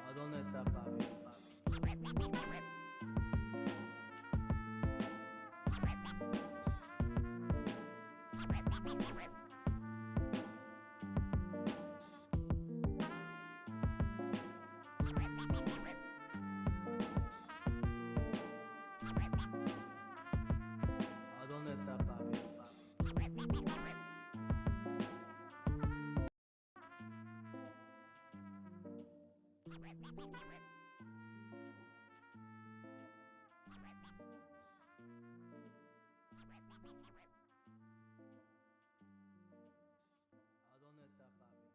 ¿A dónde está papi? ¿A dónde está papi? ¿A dónde está papi?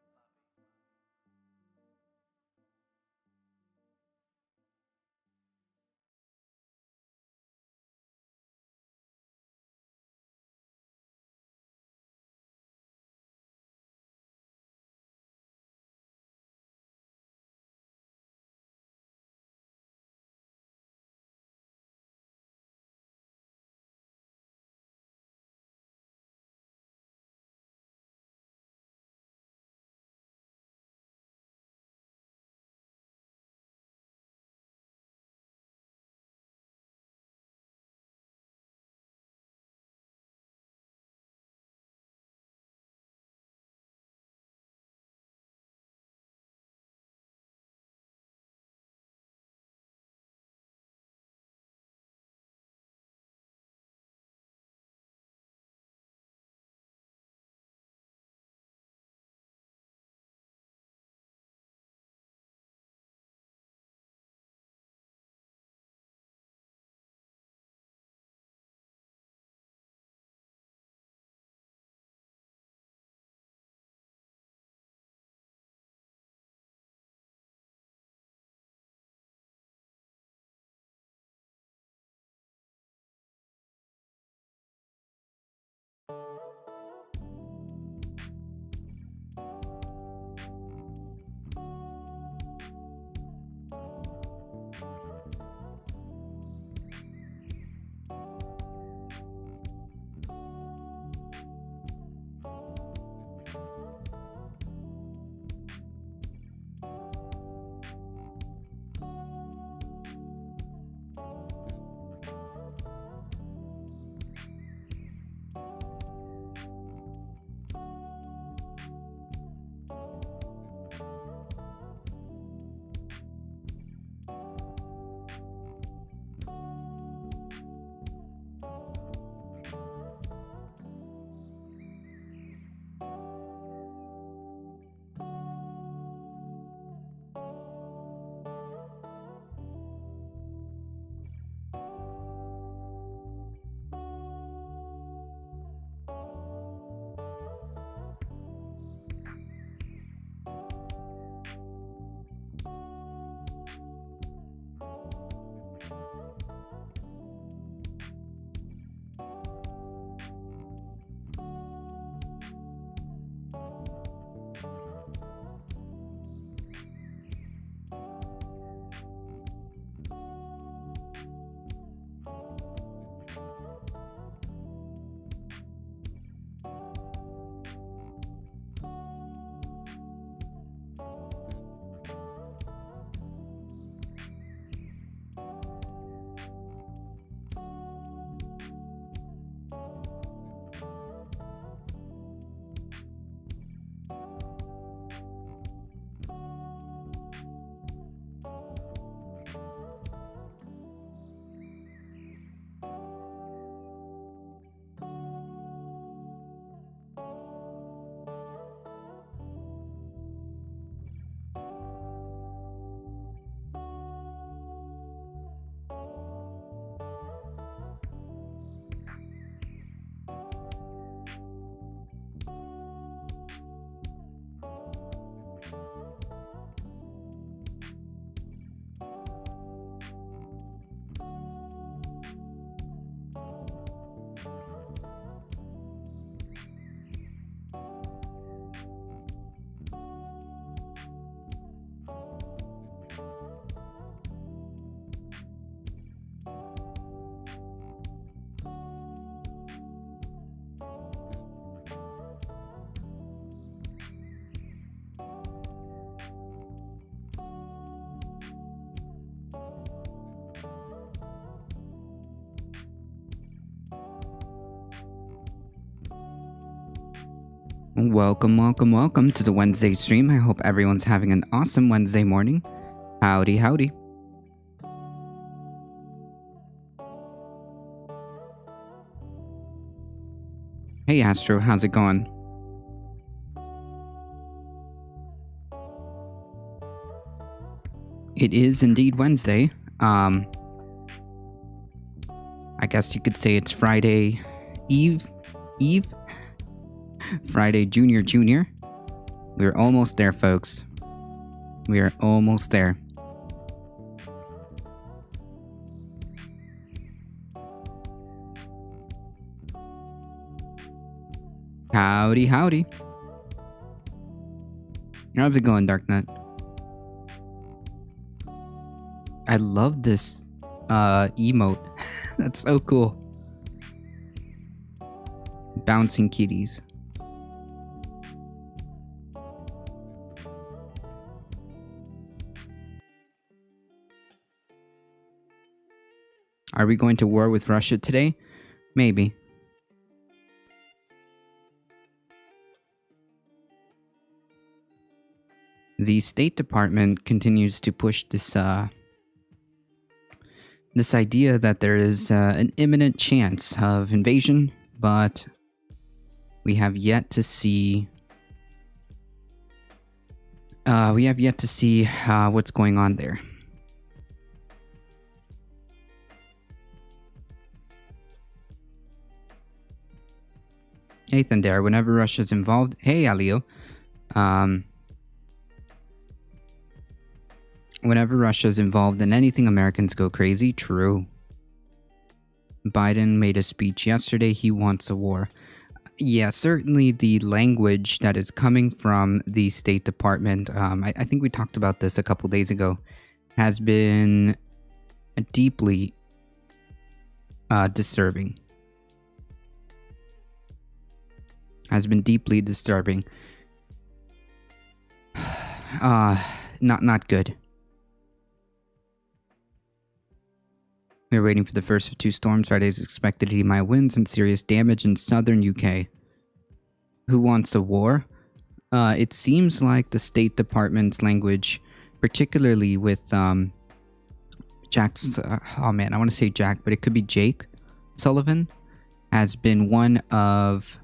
Welcome, welcome, welcome to the Wednesday stream. I hope everyone's having an awesome Wednesday morning. Howdy, howdy. Hey, Astro, how's it going? It is indeed Wednesday. I guess you could say it's Friday Eve? Friday Junior. We're almost there, folks. We are almost there. Howdy, howdy. How's it going, Darknut? I love this emote. That's so cool. Bouncing kitties. Are we going to war with Russia today? Maybe. The State Department continues to push this this idea that there is an imminent chance of invasion, but we have yet to see what's going on there. Hey, Thunder, whenever Russia's involved... Hey, Alio. Whenever Russia's involved in anything, Americans go crazy. True. Biden made a speech yesterday. He wants a war. Yeah, certainly the language that is coming from the State Department, I think we talked about this a couple days ago, has been deeply disturbing. Has been deeply disturbing. Not good. We're waiting for the first of two storms. Friday is expected to see mild winds and serious damage in southern UK. Who wants a war? It seems like the State Department's language, particularly with Jack's... oh man, I want to say Jack, but it could be Jake Sullivan, has been one of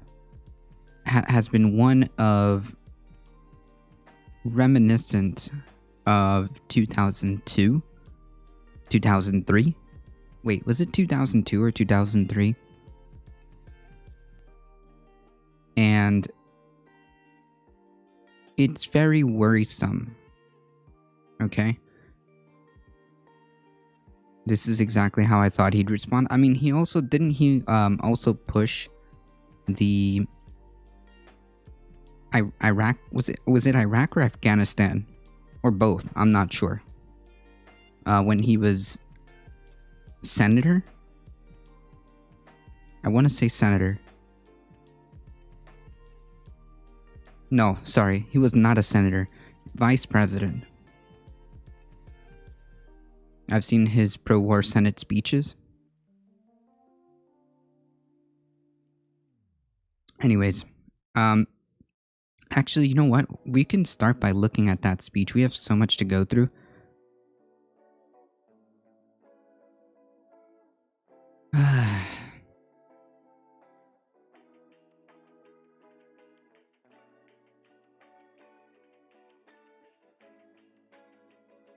reminiscent of 2002, 2003. Wait, was it 2002 or 2003? And it's very worrisome. Okay? This is exactly how I thought he'd respond. I mean, he also... Didn't he also push the... Iraq... Was it Iraq or Afghanistan? Or both? I'm not sure. When he was... Senator? I want to say senator. No, sorry. He was not a senator. Vice president. I've seen his pro-war Senate speeches. Anyways. Actually, you know what? We can start by looking at that speech. We have so much to go through.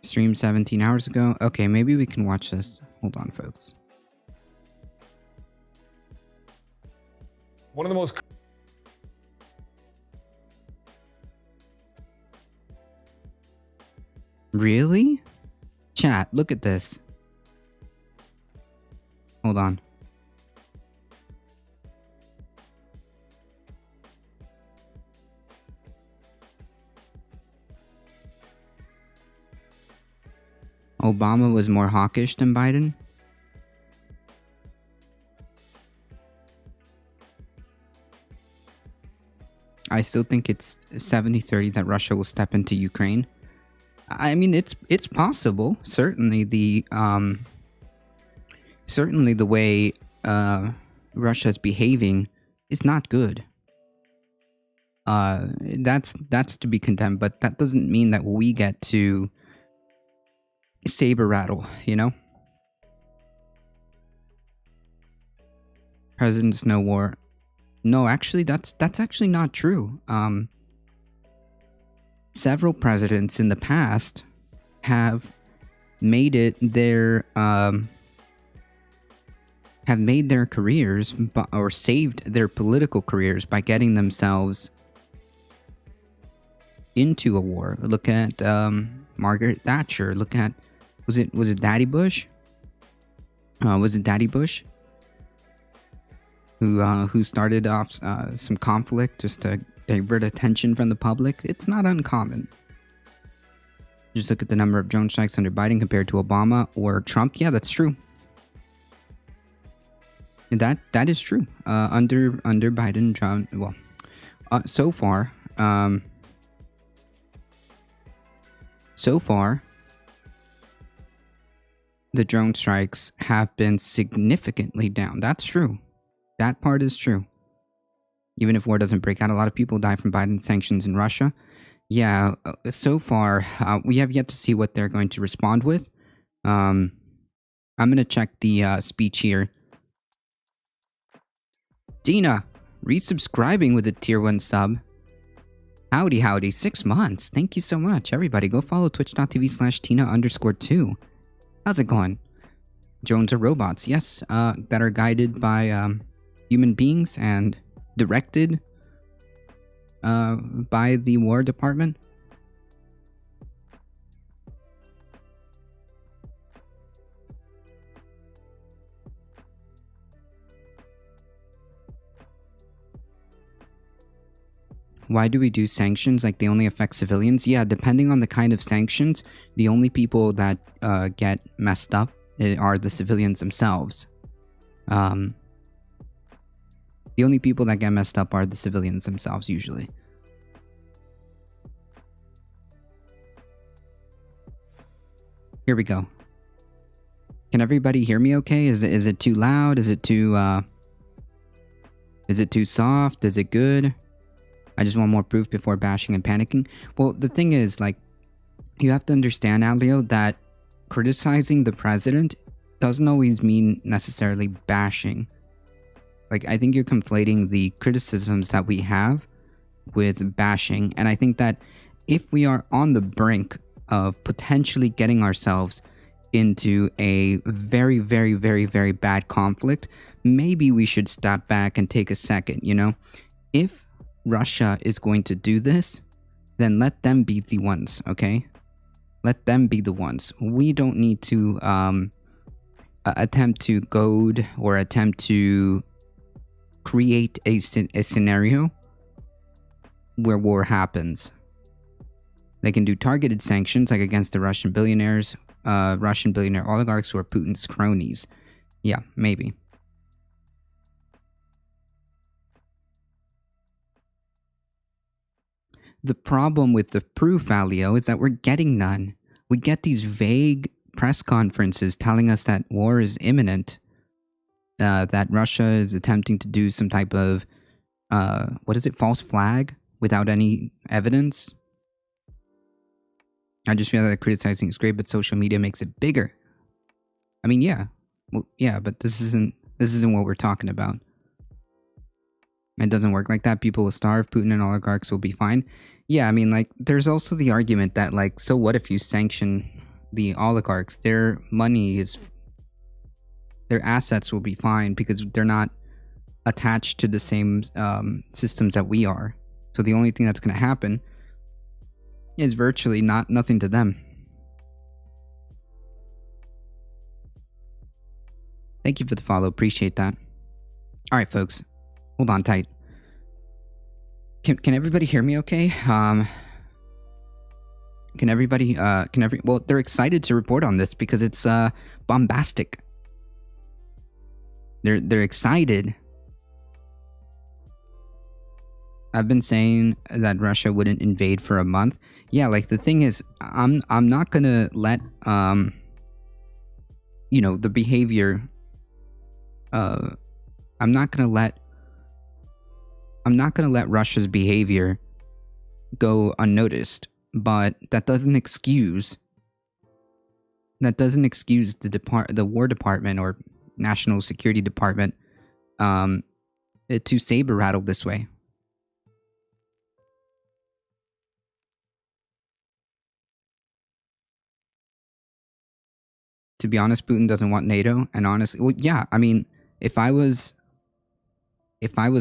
Stream 17 hours ago. Okay, maybe we can watch this. Hold on, folks. One of the most... Really? Chat, look at this. Hold on. Obama was more hawkish than Biden? I still think it's 70-30 that Russia will step into Ukraine. I mean, it's possible. Certainly the way Russia is behaving is not good. That's to be condemned, but that doesn't mean that we get to saber rattle, you know? Presidents no war. No, actually that's actually not true. Several presidents in the past have made it their have made their careers or saved their political careers by getting themselves into a war. Look at Margaret Thatcher. Look at was it Daddy Bush? Was it Daddy Bush who started off some conflict just to divert attention from the public? It's not uncommon. Just look at the number of drone strikes under Biden compared to Obama or Trump. Yeah, that's true. And that is true. Under Biden, Trump. Well, so far, the drone strikes have been significantly down. That's true. That part is true. Even if war doesn't break out, a lot of people die from Biden sanctions in Russia. Yeah, so far, we have yet to see what they're going to respond with. I'm going to check the speech here. Dina, resubscribing with a tier 1 sub. Howdy, 6 months. Thank you so much. Everybody, go follow twitch.tv/Tina_2. How's it going? Drones are robots, yes, that are guided by human beings and directed by the War Department. Why do we do sanctions? Like, they only affect civilians? Yeah, depending on the kind of sanctions, the only people that get messed up are the civilians themselves. The only people that get messed up are the civilians themselves, usually. Here we go. Can everybody hear me okay? Is it too loud? Is it too soft? Is it good? I just want more proof before bashing and panicking. Well, the thing is, like, you have to understand, Alio, that criticizing the president doesn't always mean necessarily bashing. Like, I think you're conflating the criticisms that we have with bashing. And I think that if we are on the brink of potentially getting ourselves into a very, very, very, very bad conflict, maybe we should step back and take a second, you know? If Russia is going to do this, then let them be the ones, okay? Let them be the ones. We don't need to attempt to goad or attempt to create a scenario where war happens. They can do targeted sanctions, like against the Russian billionaires, Russian billionaire oligarchs who are Putin's cronies. Yeah, maybe. The problem with the proof, Alio, is that we're getting none. We get these vague press conferences telling us that war is imminent, that Russia is attempting to do some type of, false flag without any evidence. I just feel that criticizing is great, but social media makes it bigger. I mean, yeah. Well, yeah, but this isn't what we're talking about. It doesn't work like that. People will starve. Putin and oligarchs will be fine. Yeah, I mean, like, there's also the argument that, like, so what if you sanction the oligarchs? Their money is... their assets will be fine because they're not attached to the same systems that we are. So the only thing that's going to happen is virtually nothing to them. Thank you for the follow. Appreciate that. All right, folks. Hold on tight. Can everybody hear me okay? Can everybody well, they're excited to report on this because it's bombastic. They're excited. I've been saying that Russia wouldn't invade for a month. Yeah, like, the thing is, I'm not gonna let the behavior I'm not gonna let I'm not going to let Russia's behavior go unnoticed, but that doesn't excuse the War Department or National Security Department to saber rattle this way. To be honest, Putin doesn't want NATO, and honestly, well, yeah, I mean, if I was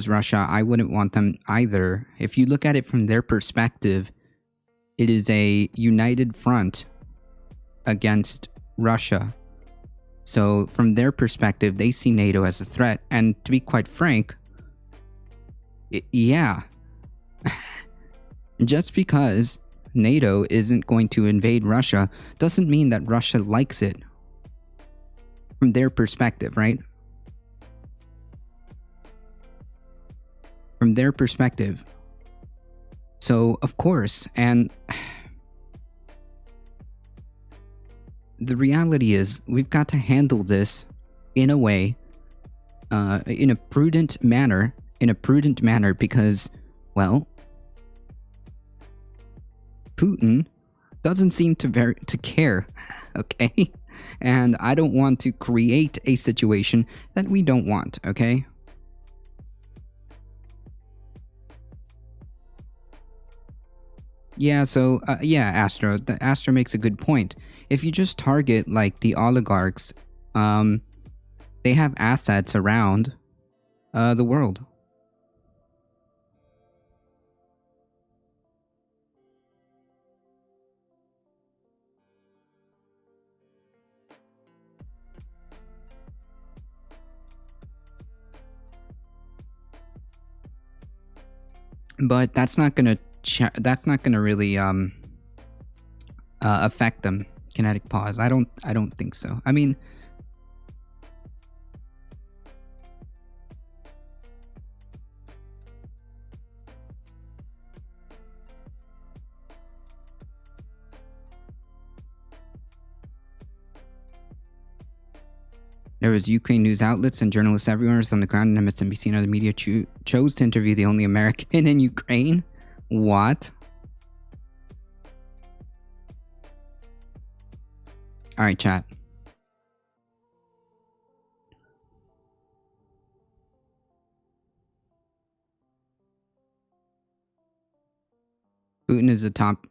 Russia, I wouldn't want them either. If you look at it from their perspective, it is a united front against Russia. So from their perspective, they see NATO as a threat. And to be quite frank, yeah. Just because NATO isn't going to invade Russia doesn't mean that Russia likes it. From their perspective, right? From their perspective. So, of course, and the reality is we've got to handle this in a way, in a prudent manner, because, well, Putin doesn't seem to care, okay? And I don't want to create a situation that we don't want, okay? Yeah, so, Astro. Astro makes a good point. If you just target, like, the oligarchs, they have assets around the world. But that's not gonna really affect them. Kinetic pause. I don't think so. I mean, there was Ukraine news outlets and journalists everywhere on the ground, and MSNBC and other media chose to interview the only American in Ukraine. What? All right, chat. Putin is a top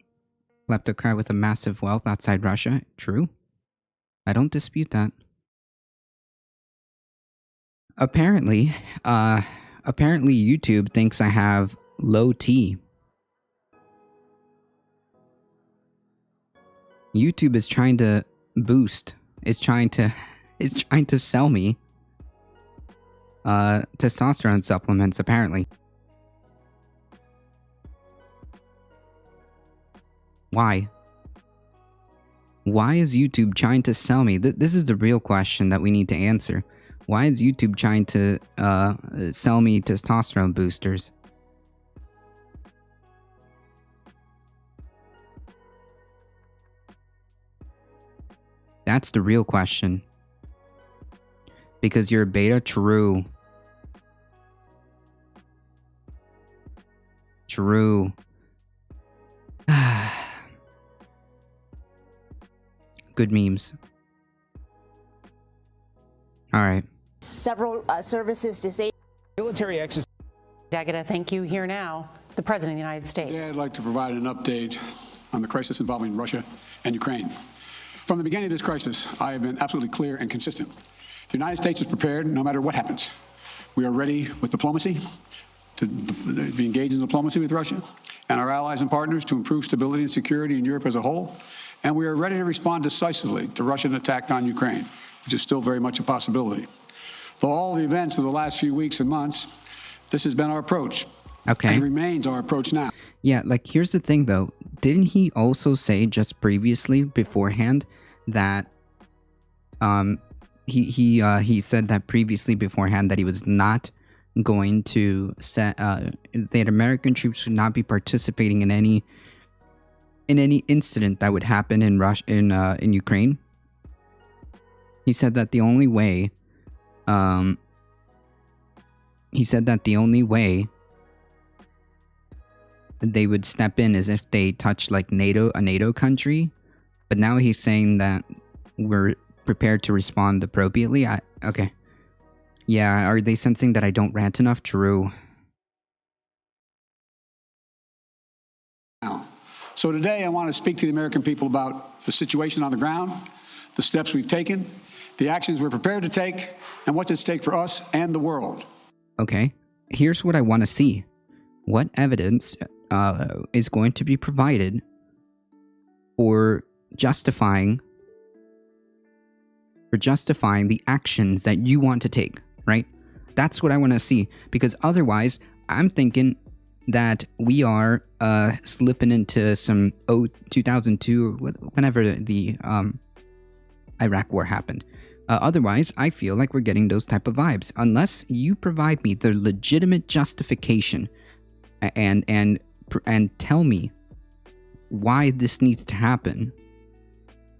kleptocrat with a massive wealth outside Russia. True. I don't dispute that. Apparently YouTube thinks I have low T. YouTube is trying to is trying to sell me testosterone supplements, apparently. Why? Why is YouTube trying to sell me? This is the real question that we need to answer. Why is YouTube trying to sell me testosterone boosters? That's the real question. Because you're a beta? True. True. Good memes. All right. Several services disabled. Military exercise. Dagada, thank you. Here now, the President of the United States. Today, I'd like to provide an update on the crisis involving Russia and Ukraine. From the beginning of this crisis, I have been absolutely clear and consistent. The United States is prepared no matter what happens. We are ready with diplomacy, to be engaged in diplomacy with Russia and our allies and partners to improve stability and security in Europe as a whole. And we are ready to respond decisively to Russian attack on Ukraine, which is still very much a possibility. For all the events of the last few weeks and months, this has been our approach. Okay. And it remains our approach now. Yeah, like, here's the thing, though. Didn't he also say just previously, beforehand, that he said that previously beforehand that he was not going to set that American troops would not be participating in any incident that would happen in in Ukraine? He said that the only way they would step in as if they touched like a NATO country. But now he's saying that we're prepared to respond appropriately. Okay. Yeah, are they sensing that I don't rant enough? True. So today I want to speak to the American people about the situation on the ground, the steps we've taken, the actions we're prepared to take, and what's at stake for us and the world. Okay, here's what I want to see. What evidence is going to be provided for justifying the actions that you want to take, right? That's what I want to see, because otherwise I'm thinking that we are slipping into some 2002 or whenever the Iraq war happened. Otherwise, I feel like we're getting those type of vibes. Unless you provide me the legitimate justification and tell me why this needs to happen,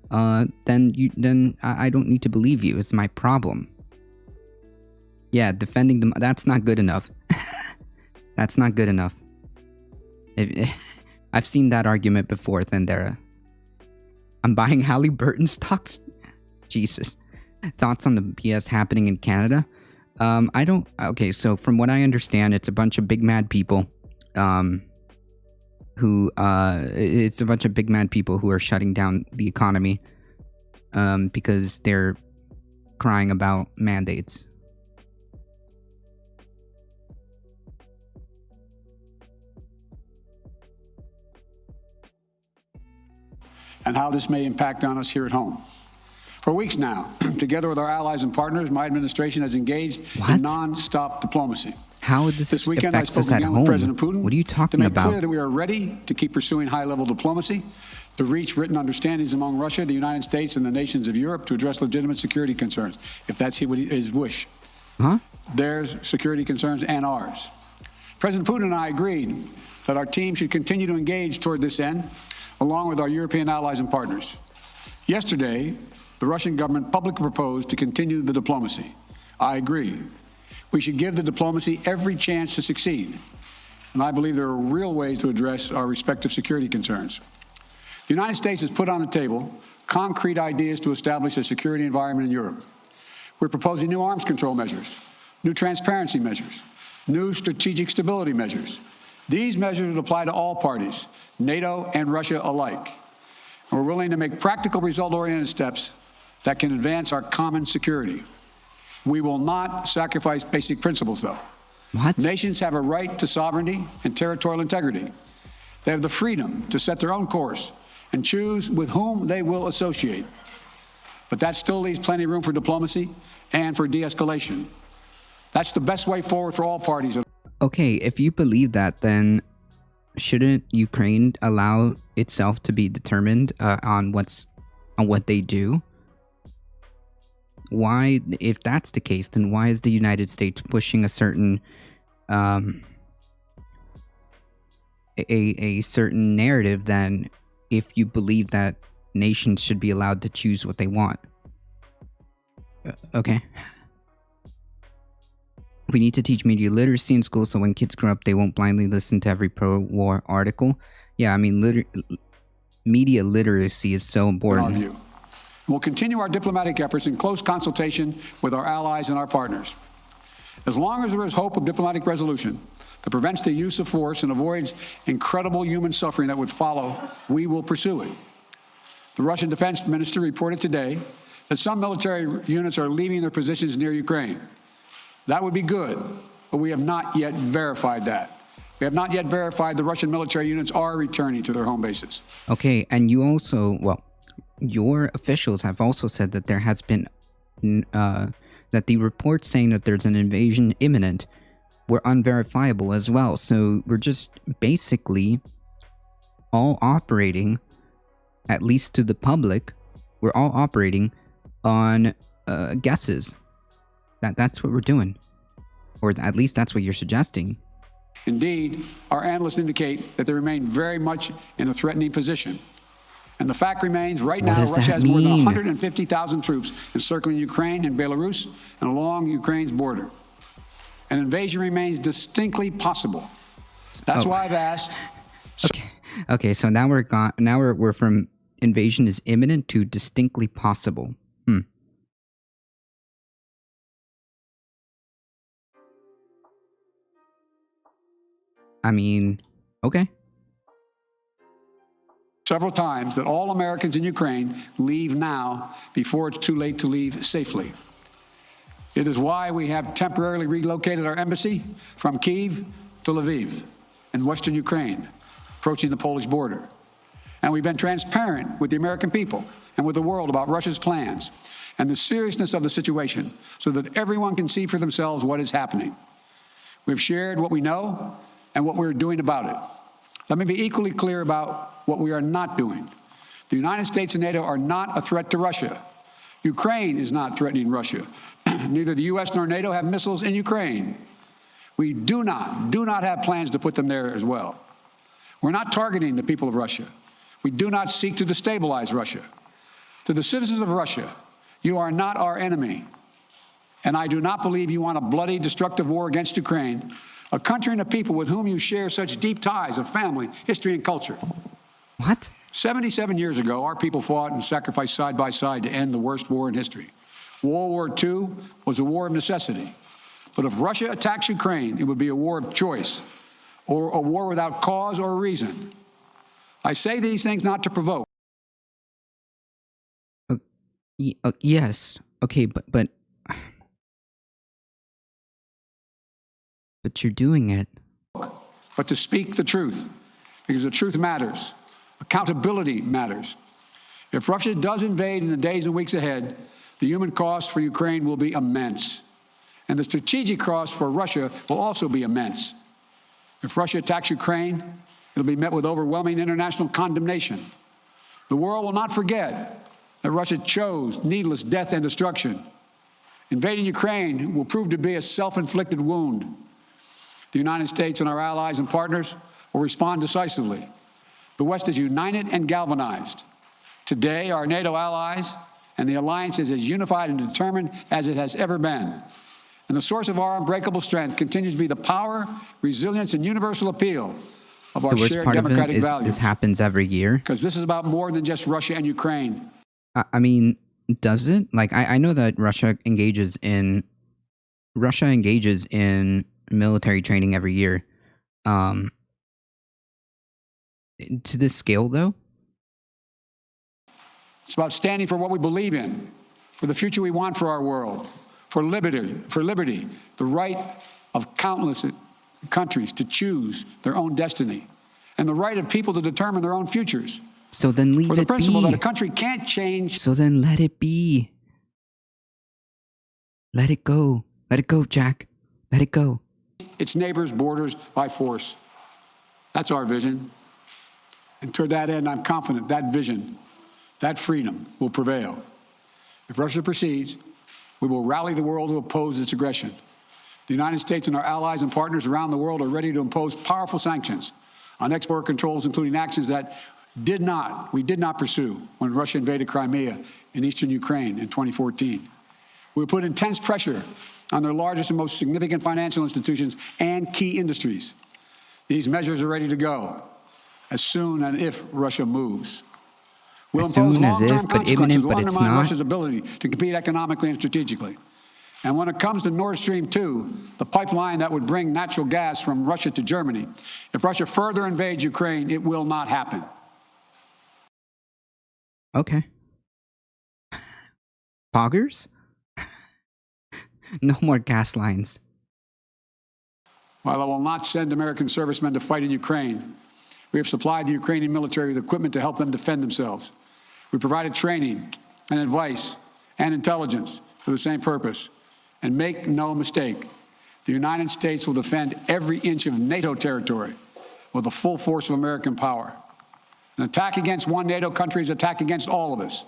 then I don't need to believe you. It's my problem. Yeah, defending them, that's not good enough. That's not good enough. I've seen that argument before, Thandera. I'm buying Halliburton stocks? Jesus. Thoughts on the BS happening in Canada? Okay, so from what I understand, it's a bunch of big mad people, who are shutting down the economy, because they're crying about mandates. And how this may impact on us here at home. For weeks now, together with our allies and partners, my administration has engaged in non-stop diplomacy. How would this weekend, I affect spoke us at again with home? President Putin What are you to talking make about? clear that we are ready to keep pursuing high-level diplomacy, to reach written understandings among Russia, the United States, and the nations of Europe to address legitimate security concerns, if that's his wish. Their security concerns and ours. President Putin and I agreed that our team should continue to engage toward this end, along with our European allies and partners. Yesterday, the Russian government publicly proposed to continue the diplomacy. I agree. We should give the diplomacy every chance to succeed. And I believe there are real ways to address our respective security concerns. The United States has put on the table concrete ideas to establish a security environment in Europe. We're proposing new arms control measures, new transparency measures, new strategic stability measures. These measures would apply to all parties, NATO and Russia alike. And we're willing to make practical, result-oriented steps that can advance our common security. We will not sacrifice basic principles, though. What? Nations have a right to sovereignty and territorial integrity. They have the freedom to set their own course and choose with whom they will associate. But that still leaves plenty of room for diplomacy and for de-escalation. That's the best way forward for all parties. Okay, if you believe that, then shouldn't Ukraine allow itself to be determined on what they do? Why, if that's the case, then why is the United States pushing a certain a certain narrative then, if you believe that nations should be allowed to choose what they want? Okay. We need to teach media literacy in school so when kids grow up, they won't blindly listen to every pro-war article. Yeah, I mean, media literacy is so important. We'll continue our diplomatic efforts in close consultation with our allies and our partners. As long as there is hope of diplomatic resolution that prevents the use of force and avoids incredible human suffering that would follow, we will pursue it. The Russian defense minister reported today that some military units are leaving their positions near Ukraine. That would be good, but we have not yet verified that. We have not yet verified the Russian military units are returning to their home bases. Okay, and you also, well, your officials have also said that there has been, that the reports saying that there's an invasion imminent were unverifiable as well. So we're just basically all operating, at least to the public, we're all operating on guesses. That's what we're doing. Or at least that's what you're suggesting. Indeed, our analysts indicate that they remain very much in a threatening position. And the fact remains, right now, Russia has more than 150,000 troops encircling Ukraine and Belarus and along Ukraine's border. An invasion remains distinctly possible. That's why I've asked Okay. Okay, so now we're from invasion is imminent to distinctly possible. I mean, okay. Several times that all Americans in Ukraine leave now before it's too late to leave safely. It is why we have temporarily relocated our embassy from Kyiv to Lviv in western Ukraine, approaching the Polish border. And we've been transparent with the American people and with the world about Russia's plans and the seriousness of the situation so that everyone can see for themselves what is happening. We've shared what we know and what we're doing about it. Let me be equally clear about what we are not doing. The United States and NATO are not a threat to Russia. Ukraine is not threatening Russia. Neither the U.S. nor NATO have missiles in Ukraine. We do not have plans to put them there as well. We're not targeting the people of Russia. We do not seek to destabilize Russia. To the citizens of Russia, you are not our enemy. And I do not believe you want a bloody, destructive war against Ukraine, a country and a people with whom you share such deep ties of family, history, and culture. What? 77 years ago, our people fought and sacrificed side by side to end the worst war in history. World War II was a war of necessity. But if Russia attacks Ukraine, it would be a war of choice or a war without cause or reason. I say these things not to provoke. Yes. Okay, but you're doing it. But to speak the truth, because the truth matters. Accountability matters. If Russia does invade in the days and weeks ahead, the human cost for Ukraine will be immense. And the strategic cost for Russia will also be immense. If Russia attacks Ukraine, it'll be met with overwhelming international condemnation. The world will not forget that Russia chose needless death and destruction. Invading Ukraine will prove to be a self-inflicted wound. The United States and our allies and partners will respond decisively. The West is united and galvanized. Today, our NATO allies and the alliance is as unified and determined as it has ever been. And the source of our unbreakable strength continues to be the power, resilience, and universal appeal of our The worst shared part of it democratic is values. this happens every year. Because this is about more than just Russia and Ukraine. I mean, does it? Like, I know that Russia engages in military training every year. To this scale, though? It's about standing for what we believe in, for the future we want for our world, for liberty, the right of countless countries to choose their own destiny, and the right of people to determine their own futures. So then leave For the it principle be. that a country can't change. So then let it be. Let it go. Let it go, Jack. Let it go. Its neighbors' borders by force. That's our vision. And toward that end, I'm confident that vision, that freedom will prevail. If Russia proceeds, we will rally the world to oppose its aggression. The United States and our allies and partners around the world are ready to impose powerful sanctions on export controls, including actions that we did not pursue when Russia invaded Crimea in eastern Ukraine in 2014. We will put intense pressure on their largest and most significant financial institutions and key industries. These measures are ready to go as soon and if Russia moves. We'll As impose soon as if, long-term but imminent, consequences but will it's undermine not. Russia's ability to compete economically and strategically. And when it comes to Nord Stream 2, the pipeline that would bring natural gas from Russia to Germany, if Russia further invades Ukraine, it will not happen. Okay. Poggers? No more gas lines. While I will not send American servicemen to fight in Ukraine, we have supplied the Ukrainian military with equipment to help them defend themselves. We provided training and advice and intelligence for the same purpose. And make no mistake, the United States will defend every inch of NATO territory with the full force of American power. An attack against one NATO country is an attack against all of us.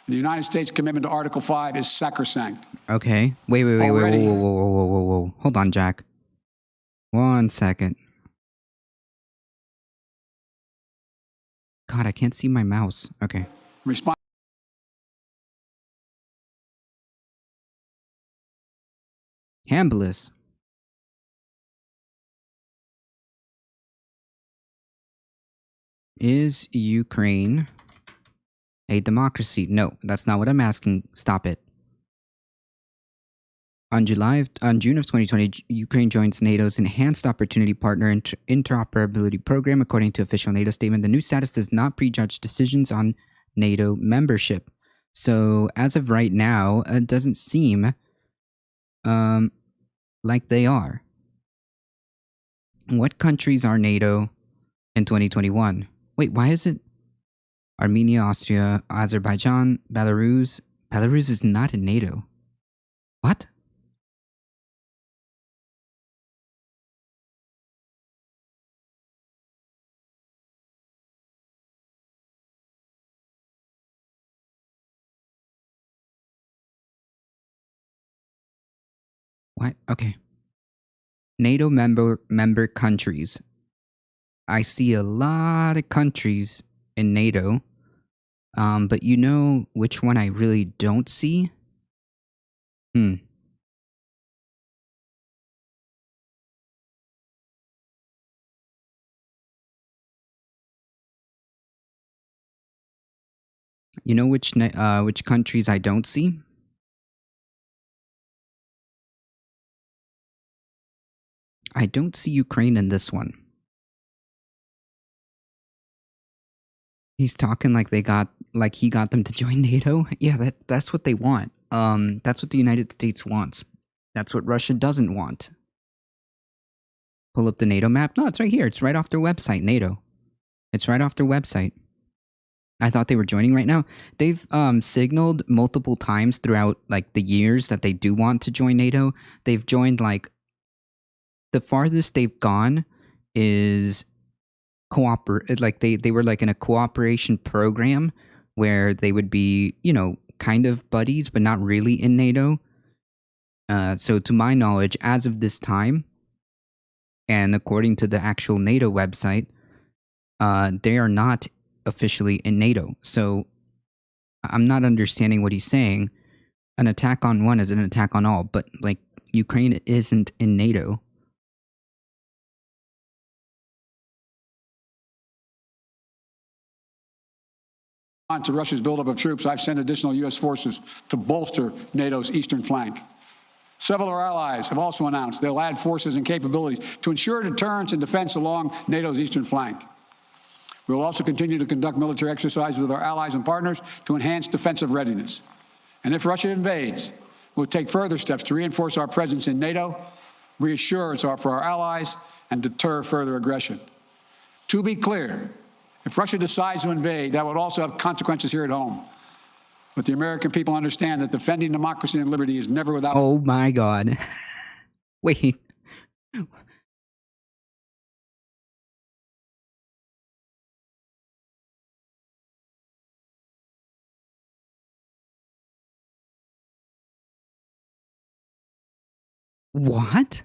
And the United States' commitment to Article 5 is sacrosanct. Okay. Wait. Already- Whoa. Hold on, Jack. 1 second. God, I can't see my mouse. Okay. Respond. Hambliss. Is Ukraine a democracy? No, that's not what I'm asking. Stop it. On June of 2020, Ukraine joins NATO's Enhanced Opportunity Partner Interoperability Program. According to official NATO statement, the new status does not prejudge decisions on NATO membership. So as of right now, it doesn't seem like they are. What countries are NATO in 2021? Wait, why is it Armenia, Austria, Azerbaijan, Belarus? Belarus is not in NATO. What? What? Okay. NATO member countries. I see a lot of countries in NATO, but you know which one I really don't see? You know which countries I don't see? I don't see Ukraine in this one. He's talking like he got them to join NATO. Yeah, that's what they want. That's what the United States wants. That's what Russia doesn't want. Pull up the NATO map. No, it's right here. It's right off their website, NATO. It's right off their website. I thought they were joining right now. They've signaled multiple times throughout like the years that they do want to join NATO. They've joined like the farthest they've gone is like they were like in a cooperation program where they would be, you know, kind of buddies, but not really in NATO. So to my knowledge, as of this time, and according to the actual NATO website, they are not officially in NATO. So I'm not understanding what he's saying. An attack on one is an attack on all, but like Ukraine isn't in NATO. To Russia's buildup of troops, I've sent additional U.S. forces to bolster NATO's eastern flank. Several of our allies have also announced they'll add forces and capabilities to ensure deterrence and defense along NATO's eastern flank. We will also continue to conduct military exercises with our allies and partners to enhance defensive readiness. And if Russia invades, we'll take further steps to reinforce our presence in NATO, reassure us for our allies, and deter further aggression. To be clear, if Russia decides to invade, that would also have consequences here at home. But the American people understand that defending democracy and liberty is never without... Oh my God. Wait. What?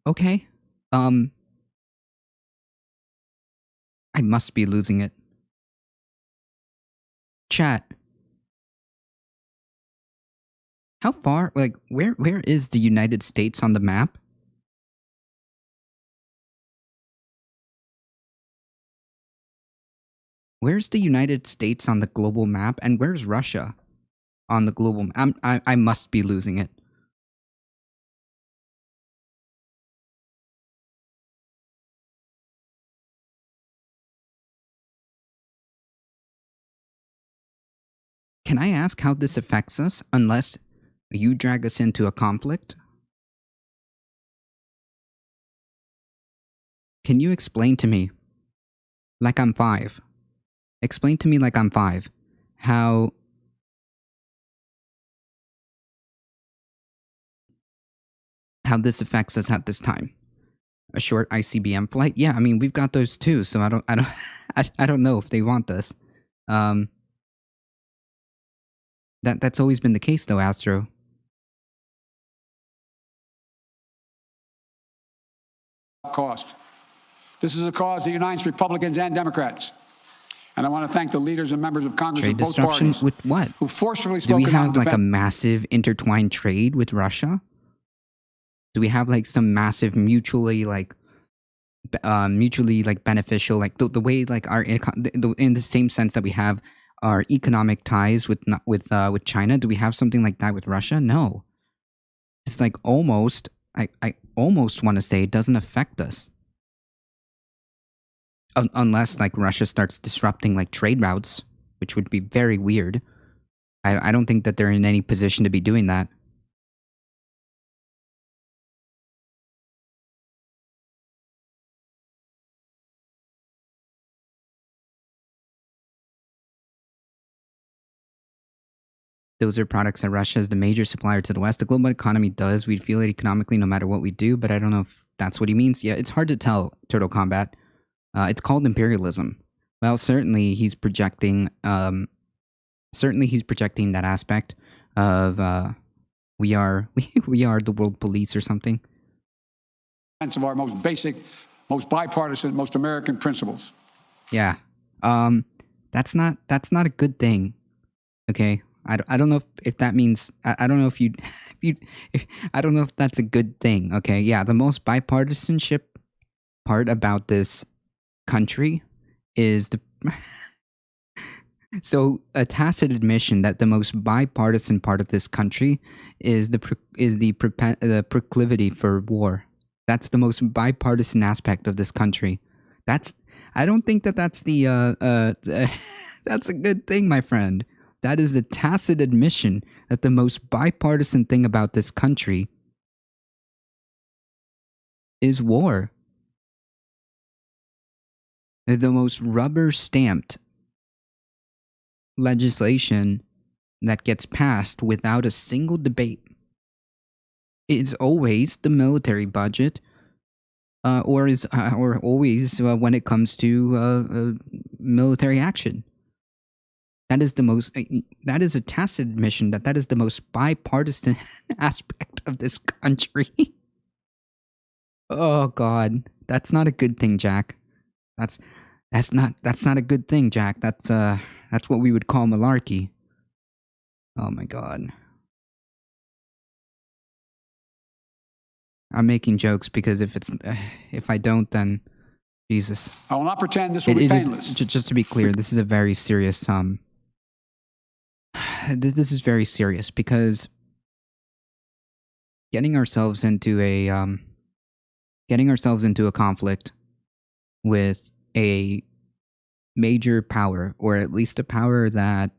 Okay. I must be losing it. Chat. How far, like, where is the United States on the map? Where's the United States on the global map, and where's Russia on the global map? I must be losing it. Can I ask how this affects us unless you drag us into a conflict? Can you explain to me, like I'm 5? Explain to me like I'm 5, how this affects us at this time. A short ICBM flight? Yeah, I mean, we've got those too, so I don't know if they want this. That's always been the case though, Astro. Cost. This is a cause that unites Republicans and Democrats. And I want to thank the leaders and members of Congress Trade of both disruption parties with what? who forcefully Do we spoken out have like a massive intertwined trade with Russia? Do we have like some massive mutually like beneficial, like the way like our in the same sense that we have our economic ties with with China? Do we have something like that with Russia? No. It's like almost I almost want to say it doesn't affect us. Unless like Russia starts disrupting like trade routes, which would be very weird. I don't think that they're in any position to be doing that. Those are products that Russia is the major supplier to the West. The global economy does. We feel it economically no matter what we do, but I don't know if that's what he means. Yeah, it's hard to tell, Turtle Combat. It's called imperialism. Well, certainly he's projecting that aspect of we are we are the world police or something. Of our most basic, most bipartisan, most American principles. Yeah. That's not a good thing. Okay. I don't know if that means I don't know if I don't know if that's a good thing. Okay. Yeah, the most bipartisanship part about this country is the so a tacit admission that the most bipartisan part of this country is the proclivity for war. That's the most bipartisan aspect of this country. I don't think that's the that's a good thing, my friend. That is the tacit admission that the most bipartisan thing about this country is war. The most rubber-stamped legislation that gets passed without a single debate is always the military budget, or always when it comes to military action. That is that is a tacit admission that is the most bipartisan aspect of this country. Oh God, that's not a good thing, Jack. That's not a good thing, Jack. That's what we would call malarkey. Oh my God. I'm making jokes because if I don't, then Jesus. I will not pretend this will be painless. Just to be clear, this is a very serious this is very serious because getting ourselves into a conflict with a major power, or at least a power that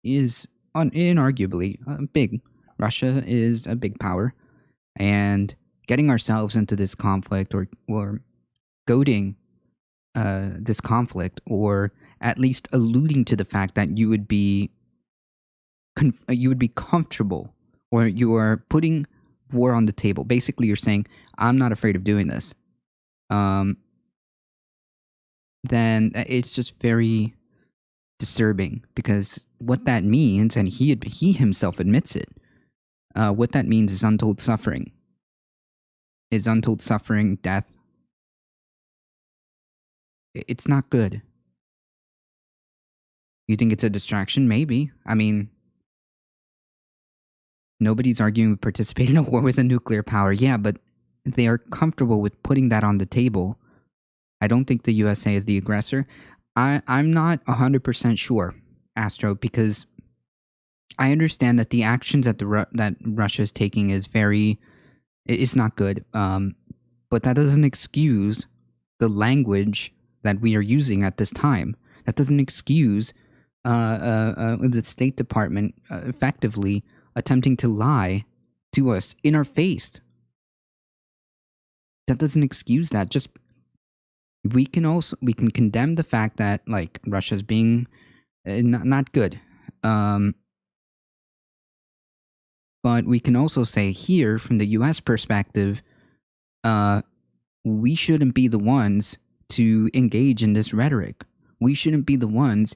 is inarguably big. Russia is a big power, and getting ourselves into this conflict or goading this conflict, or at least alluding to the fact that you would be comfortable, or you are putting war on the table. Basically, you're saying, I'm not afraid of doing this. Then it's just very disturbing, because what that means, and he himself admits it, what that means is untold suffering. Death. It's not good. You think it's a distraction? Maybe. I mean, nobody's arguing with participating in a war with a nuclear power. Yeah, but they are comfortable with putting that on the table. I don't think the USA is the aggressor. I'm not 100% sure, Astro, because I understand that the actions that Russia is taking is not good. But that doesn't excuse the language that we are using at this time. That doesn't excuse the State Department effectively attempting to lie to us in our face. That doesn't excuse that. Just we can condemn the fact that like Russia's being not good. But we can also say here, from the U.S. perspective, we shouldn't be the ones to engage in this rhetoric. We shouldn't be the ones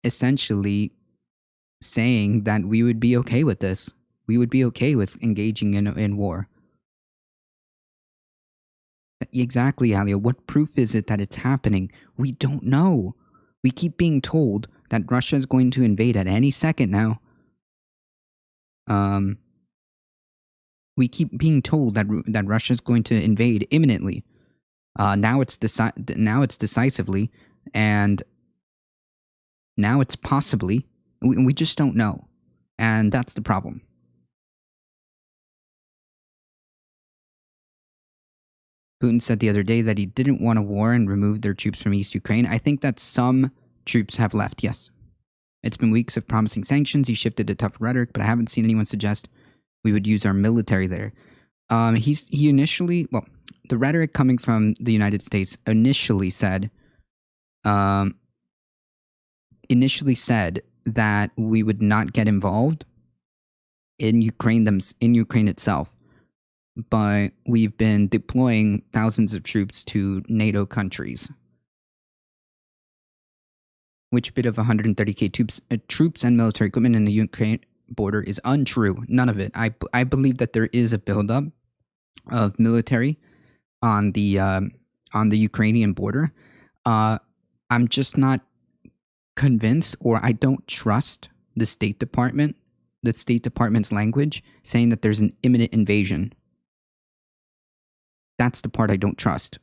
essentially saying that we would be okay with this. We would be okay with engaging in war. Exactly, Alio. What proof is it that it's happening? We don't know. We keep being told that Russia is going to invade at any second now. We keep being told that Russia is going to invade imminently. Now it's decisively, and now it's possibly. We just don't know, and that's the problem. Putin said the other day that he didn't want a war and removed their troops from East Ukraine. I think that some troops have left, yes. It's been weeks of promising sanctions. He shifted to tough rhetoric, but I haven't seen anyone suggest we would use our military there. He initially, well, the rhetoric coming from the United States initially said that we would not get involved in Ukraine itself. But we've been deploying thousands of troops to NATO countries. Which bit of 130k troops and military equipment in the Ukraine border is untrue. None of it. I believe that there is a buildup of military on the Ukrainian border. I'm just not convinced, or I don't trust the State Department's language saying that there's an imminent invasion. That's the part I don't trust.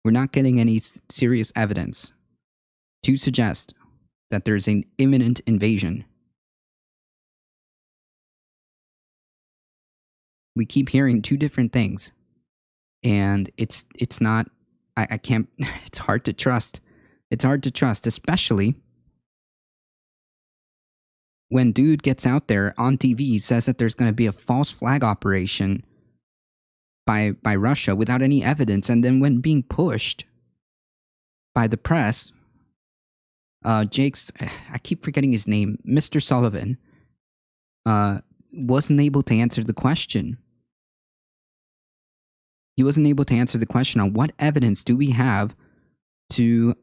We're not getting any serious evidence to suggest that there's an imminent invasion. We keep hearing two different things, and it's not. I can't. It's hard to trust. It's hard to trust, especially when dude gets out there on TV, says that there's going to be a false flag operation by Russia without any evidence, and then when being pushed by the press, I keep forgetting his name, Mr. Sullivan, wasn't able to answer the question. He wasn't able to answer the question on what evidence do we have to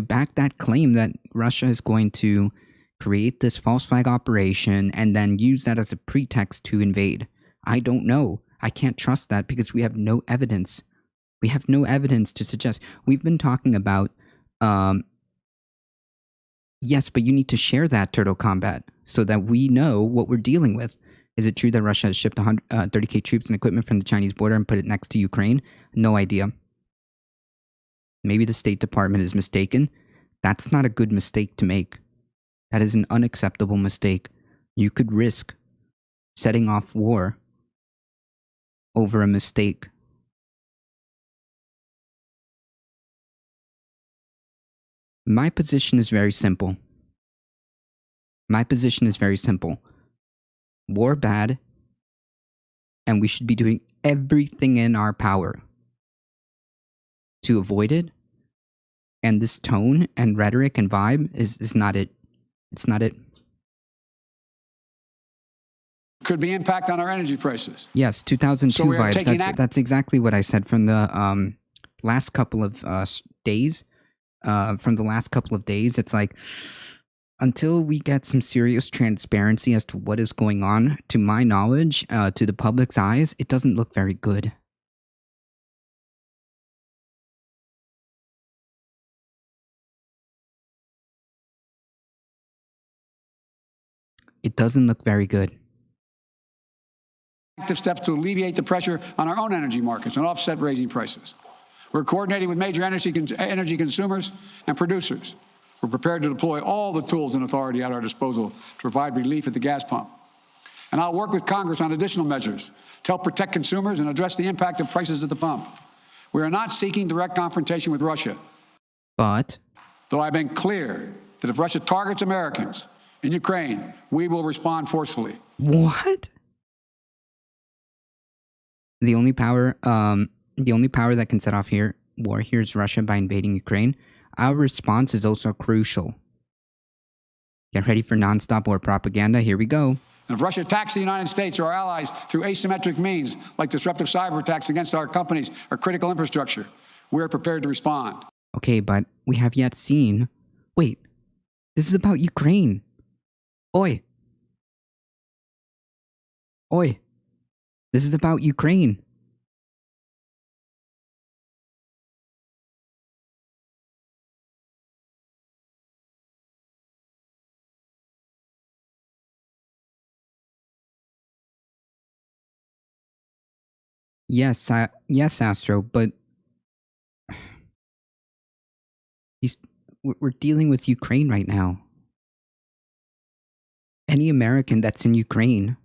back that claim that Russia is going to create this false flag operation and then use that as a pretext to invade. I don't know. I can't trust that because we have no evidence. We have no evidence to suggest. We've been talking about, yes, but you need to share that, Turtle Combat, so that we know what we're dealing with. Is it true that Russia has shipped 30k troops and equipment from the Chinese border and put it next to Ukraine? No idea. Maybe the State Department is mistaken. That's not a good mistake to make. That is an unacceptable mistake. You could risk setting off war over a mistake. My position is very simple. War bad, and we should be doing everything in our power to avoid it. And this tone and rhetoric and vibe is not it. It's not it. Could be impact on our energy prices. Yes, 2002 So we are vibes. That's exactly what I said from the last couple of days. It's like, until we get some serious transparency as to what is going on, to my knowledge, to the public's eyes, it doesn't look very good. It doesn't look very good. Active steps to alleviate the pressure on our own energy markets and offset raising prices. We're coordinating with major energy consumers and producers. We're prepared to deploy all the tools and authority at our disposal to provide relief at the gas pump. And I'll work with Congress on additional measures to help protect consumers and address the impact of prices at the pump. We are not seeking direct confrontation with Russia. But Though I've been clear that if Russia targets Americans in Ukraine, we will respond forcefully. what? The only power that can set off war here is Russia by invading Ukraine. Our response is also crucial. Get ready for nonstop war propaganda. Here we go. And if Russia attacks the United States or our allies through asymmetric means, like disruptive cyber attacks against our companies or critical infrastructure, we are prepared to respond. Okay, but we have yet seen... Wait, this is about Ukraine. Oi. This is about Ukraine. Yes, Astro, but we're dealing with Ukraine right now. Any American that's in Ukraine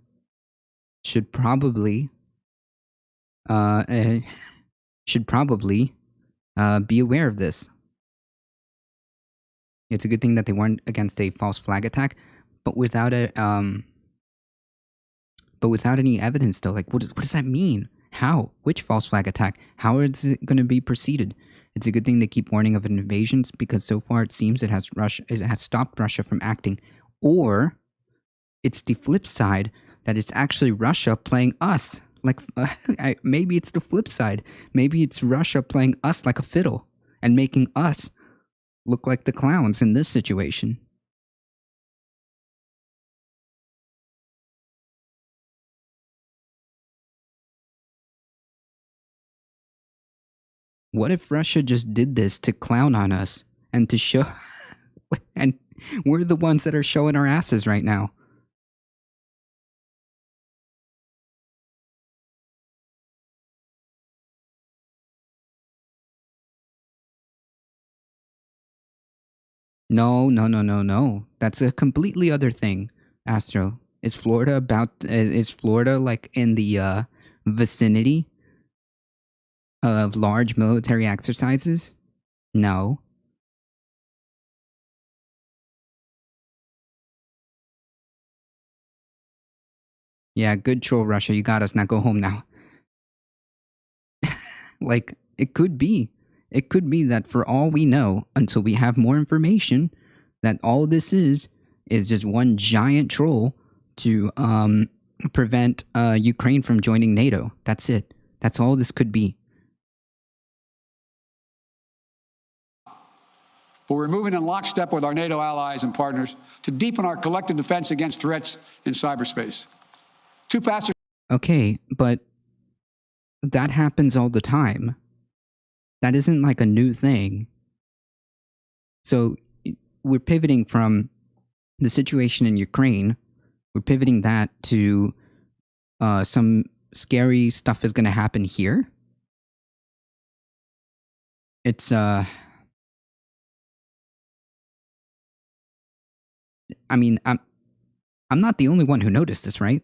should probably uh, uh, be aware of this. It's a good thing that they weren't against a false flag attack, but without any evidence, though. Like, what does that mean? How? Which false flag attack? How is it going to be proceeded? It's a good thing they keep warning of invasions, because so far it seems it has stopped Russia from acting. Or it's the flip side, that it's actually Russia playing us. Like, maybe it's the flip side. Maybe it's Russia playing us like a fiddle and making us look like the clowns in this situation. What if Russia just did this to clown on us and to show... and we're the ones that are showing our asses right now. No. That's a completely other thing, Astro. Is Florida like in the vicinity of large military exercises? No. Yeah, good troll, Russia. You got us. Now go home now. Like, it could be. It could be that for all we know, until we have more information, that all this is just one giant troll to prevent Ukraine from joining NATO. That's it. That's all this could be. But we're moving in lockstep with our NATO allies and partners to deepen our collective defense against threats in cyberspace. Okay, but that happens all the time. That isn't like a new thing. So we're pivoting from the situation in Ukraine. We're pivoting that to some scary stuff is going to happen here. It's I mean, I'm not the only one who noticed this, right?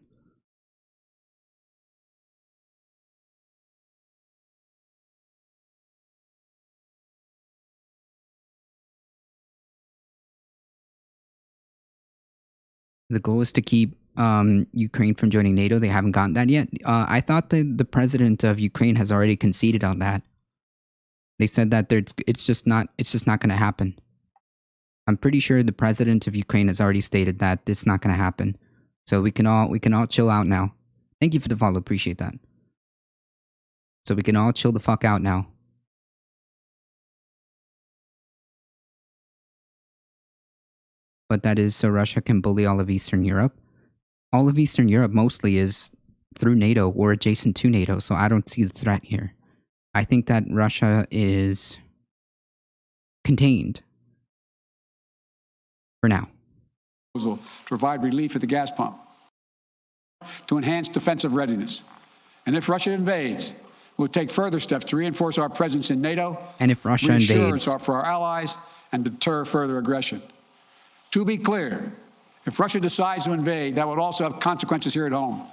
The goal is to keep Ukraine from joining NATO. They haven't gotten that yet. I thought that the president of Ukraine has already conceded on that. They said that it's just not going to happen. I'm pretty sure the president of Ukraine has already stated that it's not going to happen. So we can all chill out now. Thank you for the follow. Appreciate that. So we can all chill the fuck out now. But that is so Russia can bully all of Eastern Europe. All of Eastern Europe mostly is through NATO or adjacent to NATO, so I don't see the threat here. I think that Russia is contained for now. To provide relief at the gas pump, to enhance defensive readiness. And if Russia invades, we'll take further steps to reinforce our presence in NATO, and if Russia invades, for our allies, and deter further aggression. To be clear, if Russia decides to invade, that would also have consequences here at home.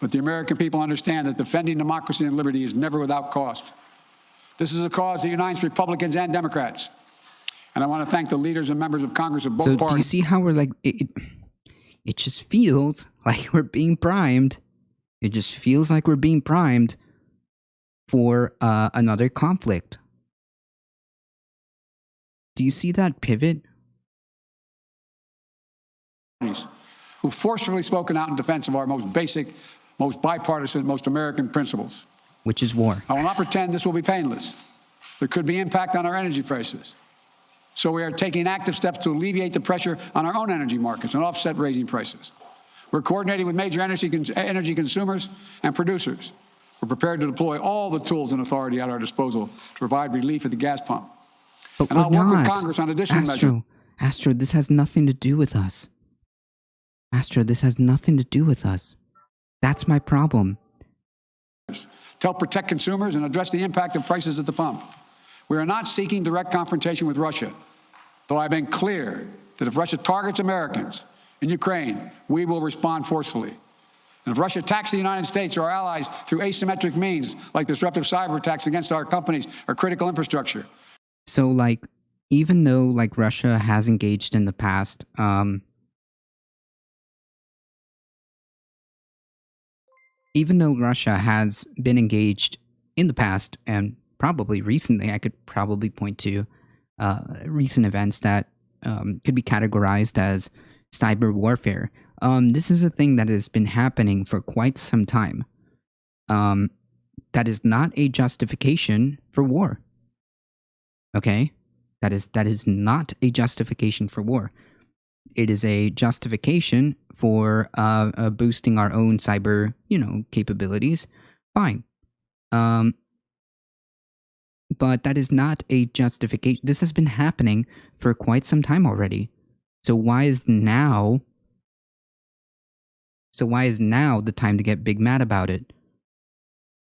But the American people understand that defending democracy and liberty is never without cost. This is a cause that unites Republicans and Democrats. And I want to thank the leaders and members of Congress of both parties. So do you see how we're like, it just feels like we're being primed. It just feels like we're being primed for another conflict. Do you see that pivot? Who've forcefully spoken out in defense of our most basic, most bipartisan, most American principles. Which is war. I will not pretend this will be painless. There could be impact on our energy prices. So we are taking active steps to alleviate the pressure on our own energy markets and offset raising prices. We're coordinating with major energy consumers and producers. We're prepared to deploy all the tools and authority at our disposal to provide relief at the gas pump. But and I'll work with Congress on additional measures. Astro, this has nothing to do with us. Astro, this has nothing to do with us. That's my problem. to help protect consumers and address the impact of prices at the pump. We are not seeking direct confrontation with Russia, though I've been clear that if Russia targets Americans in Ukraine, we will respond forcefully. And if Russia attacks the United States or our allies through asymmetric means, like disruptive cyber attacks against our companies or critical infrastructure. So, like, even though, like, Russia has engaged in the past, even though Russia has been engaged in the past and probably recently, I could probably point to recent events that could be categorized as cyber warfare. This is a thing that has been happening for quite some time. That is not a justification for war. Okay? That is not a justification for war. It is a justification for boosting our own cyber, capabilities. Fine. But that is not a justification. This has been happening for quite some time already. So why is now the time to get big mad about it?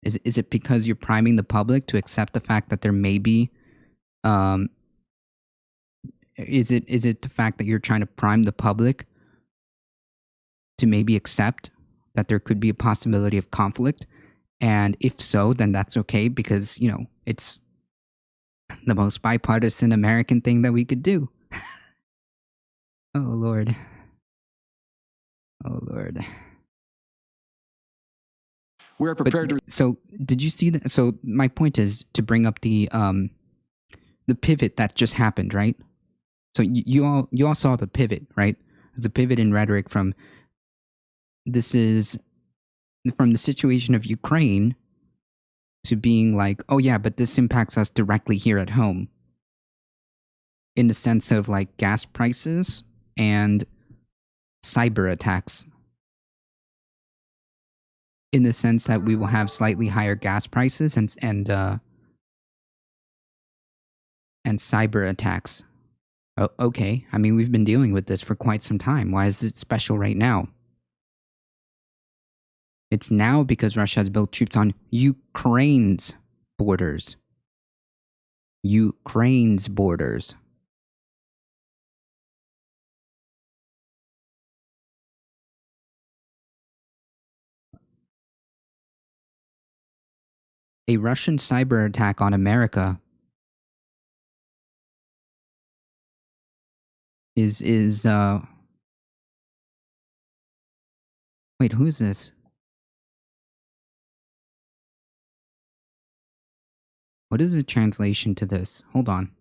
Is it because you're priming the public to accept the fact that there may be is it the fact that you're trying to prime the public to maybe accept that there could be a possibility of conflict? And if so, then that's okay because, it's the most bipartisan American thing that we could do. Oh, Lord. Oh, Lord. We're prepared to. So, did you see that? So, my point is to bring up the pivot that just happened, right? So, you all saw the pivot, right? The pivot in rhetoric from the situation of Ukraine to being like, oh yeah, but this impacts us directly here at home. In the sense of like gas prices and cyber attacks. In the sense that we will have slightly higher gas prices and cyber attacks. Oh, okay. I mean, we've been dealing with this for quite some time. Why is it special right now? It's now because Russia has built troops on Ukraine's borders. Ukraine's borders. A Russian cyber attack on America is wait, who is this? What is the translation to this? Hold on.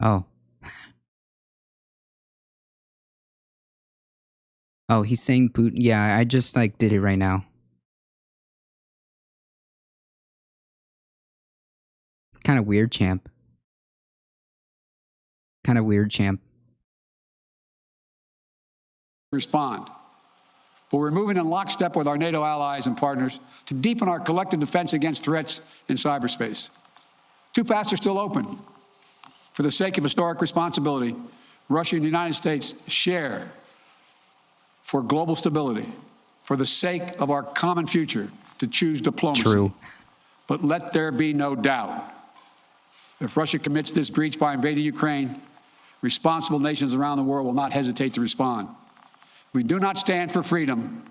Oh. Oh, he's saying Putin. Yeah, I just did it right now. Kind of weird, champ. Kind of weird, champ. Respond. But we're moving in lockstep with our NATO allies and partners to deepen our collective defense against threats in cyberspace. Two paths are still open. For the sake of historic responsibility, Russia and the United States share for global stability, for the sake of our common future, to choose diplomacy. True. But let there be no doubt. If Russia commits this breach by invading Ukraine, responsible nations around the world will not hesitate to respond. We do not stand for freedom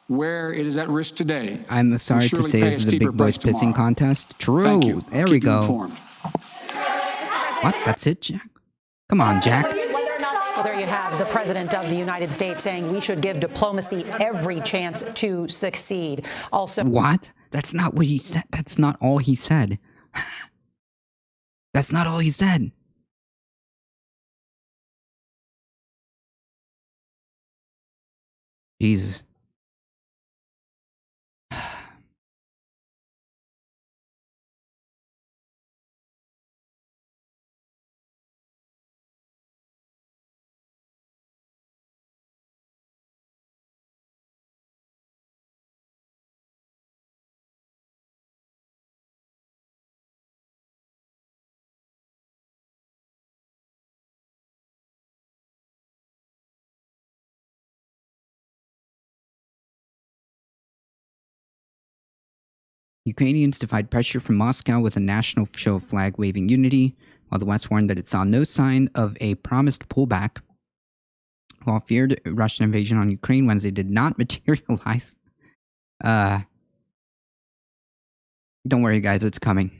where it is at risk today. I'm sorry to say this is a big boys pissing contest. True. Thank you. There Keep we go. Informed. What? That's it, Jack? Come on, Jack. Well, there you have the President of the United States saying we should give diplomacy every chance to succeed. Also, What? That's not what he said. That's not all he said. That's not all he said. Jesus. Ukrainians defied pressure from Moscow with a national show of flag-waving unity, while the West warned that it saw no sign of a promised pullback. While feared Russian invasion on Ukraine Wednesday did not materialize. Don't worry, guys, it's coming.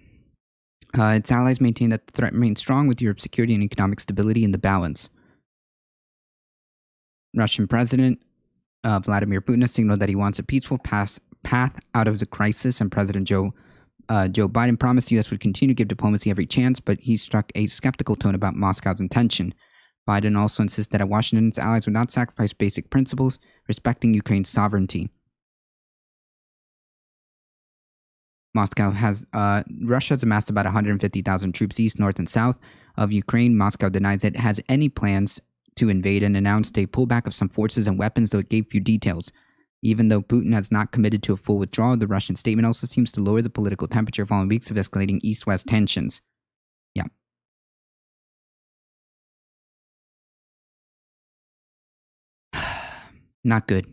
Its allies maintain that the threat remains strong with Europe's security and economic stability in the balance. Russian President Vladimir Putin has signaled that he wants a peaceful path out of the crisis, and President Joe Biden promised the U.S. would continue to give diplomacy every chance, but he struck a skeptical tone about Moscow's intention. Biden also insisted that Washington and its allies would not sacrifice basic principles, respecting Ukraine's sovereignty. Russia has amassed about 150,000 troops east, north, and south of Ukraine. Moscow denies it has any plans to invade and announced a pullback of some forces and weapons, though it gave few details. Even though Putin has not committed to a full withdrawal, the Russian statement also seems to lower the political temperature following weeks of escalating east-west tensions. Yeah. Not good.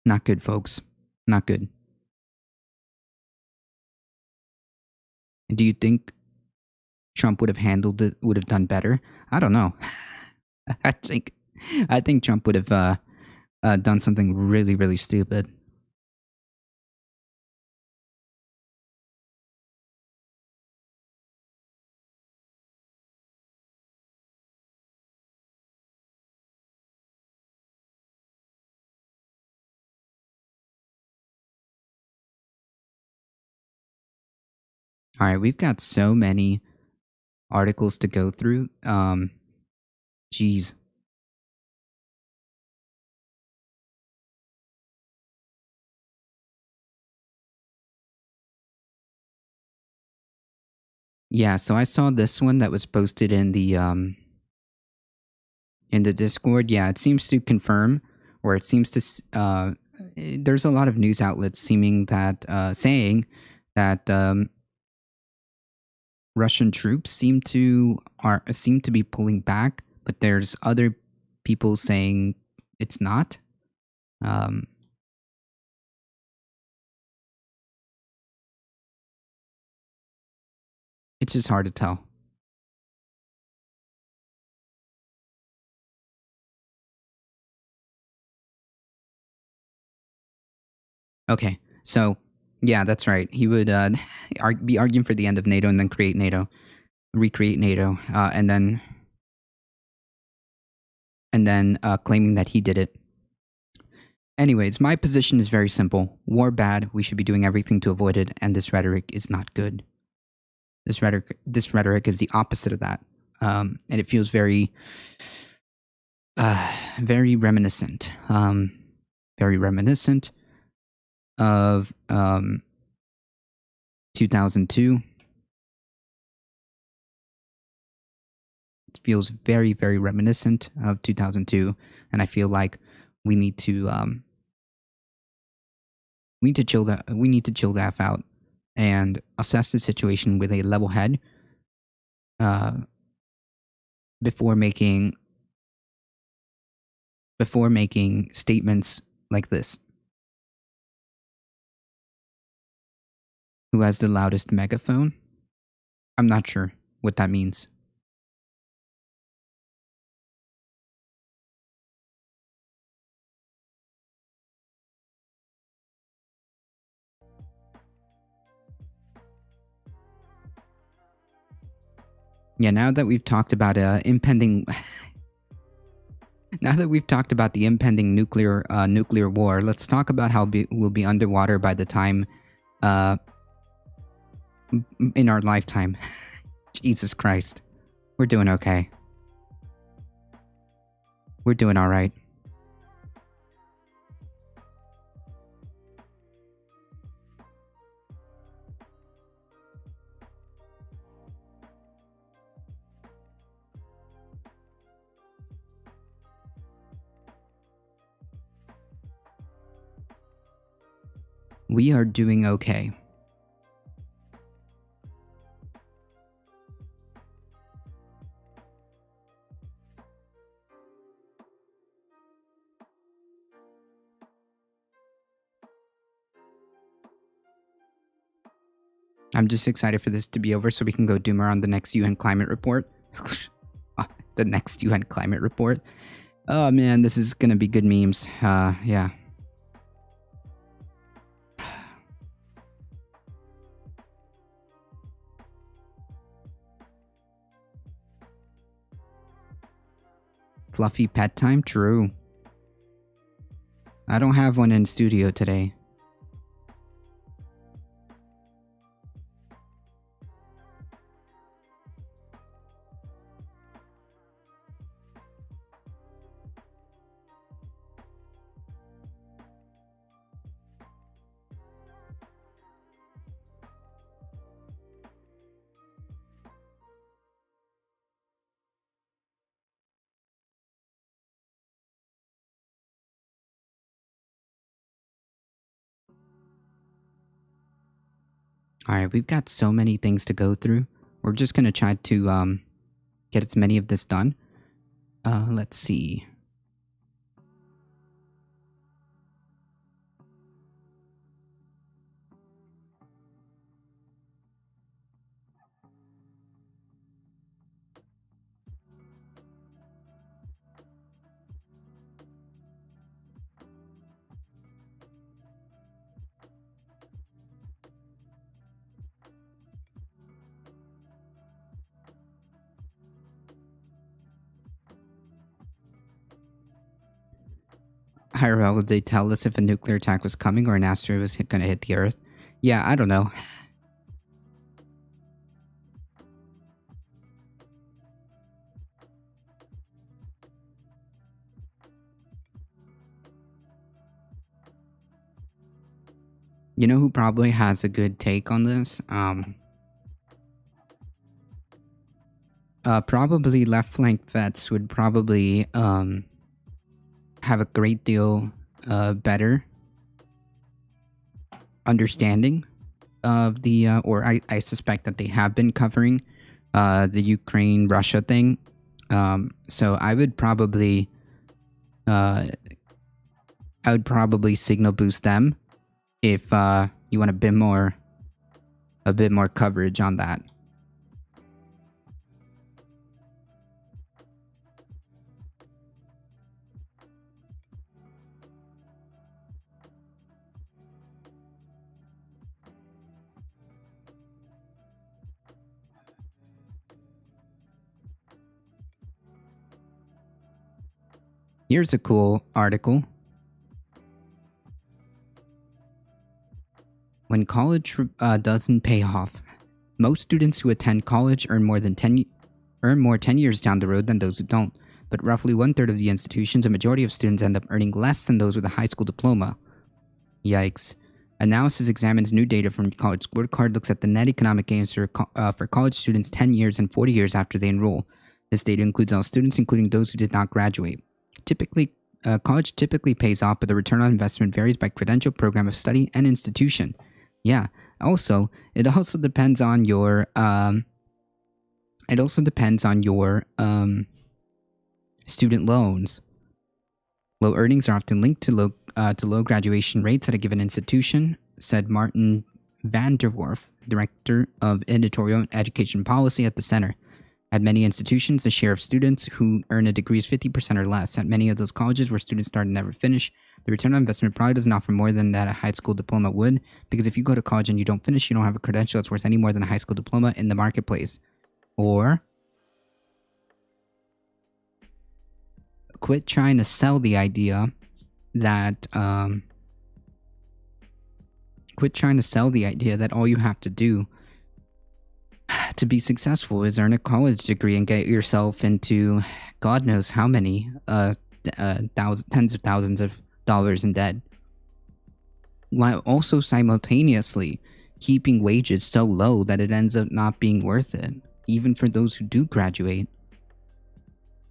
Not good, folks. Not good. Do you think Trump would have done better? I don't know. I think Trump would have done something really, really stupid. All right, we've got so many articles to go through. Geez. Yeah, so I saw this one that was posted in the Discord. Yeah, it seems to confirm, or it seems to there's a lot of news outlets saying that Russian troops seem to be pulling back, but there's other people saying it's not. It's just hard to tell. Okay, so yeah, that's right. He would be arguing for the end of NATO and then recreate NATO, and then claiming that he did it. Anyways, my position is very simple. War bad. We should be doing everything to avoid it, and this rhetoric is not good. This rhetoric is the opposite of that, and it feels very reminiscent. Very reminiscent of 2002. It feels very, very reminiscent of 2002, and I feel like we need to chill the F out and assess the situation with a level head before making statements like this. Who has the loudest megaphone? I'm not sure what that means. Yeah, now that we've talked about impending now that we've talked about the impending nuclear war, let's talk about how we'll be underwater by the time in our lifetime. Jesus Christ. We're doing okay. We're doing all right. We are doing okay. I'm just excited for this to be over so we can go doomer on the next UN climate report. The next UN climate report. Oh man, this is gonna be good memes. Yeah. Fluffy pet time? True. I don't have one in studio today. Alright, we've got so many things to go through. We're just gonna try to get as many of this done. Let's see. IRL, would they tell us if a nuclear attack was coming or an asteroid was gonna hit the Earth? Yeah, I don't know. You know who probably has a good take on this? Probably left flank vets would probably have a great deal better understanding of the or I suspect that they have been covering the Ukraine-Russia thing. So I would probably signal boost them if you want a bit more coverage on that. Here's a cool article. When college doesn't pay off, most students who attend college earn more 10 years down the road than those who don't. But roughly 1/3 of the institutions, a majority of students end up earning less than those with a high school diploma. Yikes. Analysis examines new data from College Scorecard, looks at the net economic gains for college students 10 years and 40 years after they enroll. This data includes all students, including those who did not graduate. College typically pays off, but the return on investment varies by credential, program of study, and institution. Yeah. Also, it also depends on your student loans. Low earnings are often linked to low graduation rates at a given institution, said Martin Vanderwerf, Director of Editorial and Education Policy at the Center. At many institutions, the share of students who earn a degree is 50% or less. At many of those colleges where students start and never finish, the return on investment probably doesn't offer more than that a high school diploma would, because if you go to college and you don't finish, you don't have a credential that's worth any more than a high school diploma in the marketplace. Or quit trying to sell the idea that all you have to do to be successful is earn a college degree and get yourself into God knows how many tens of thousands of dollars in debt, while also simultaneously keeping wages so low that it ends up not being worth it, even for those who do graduate.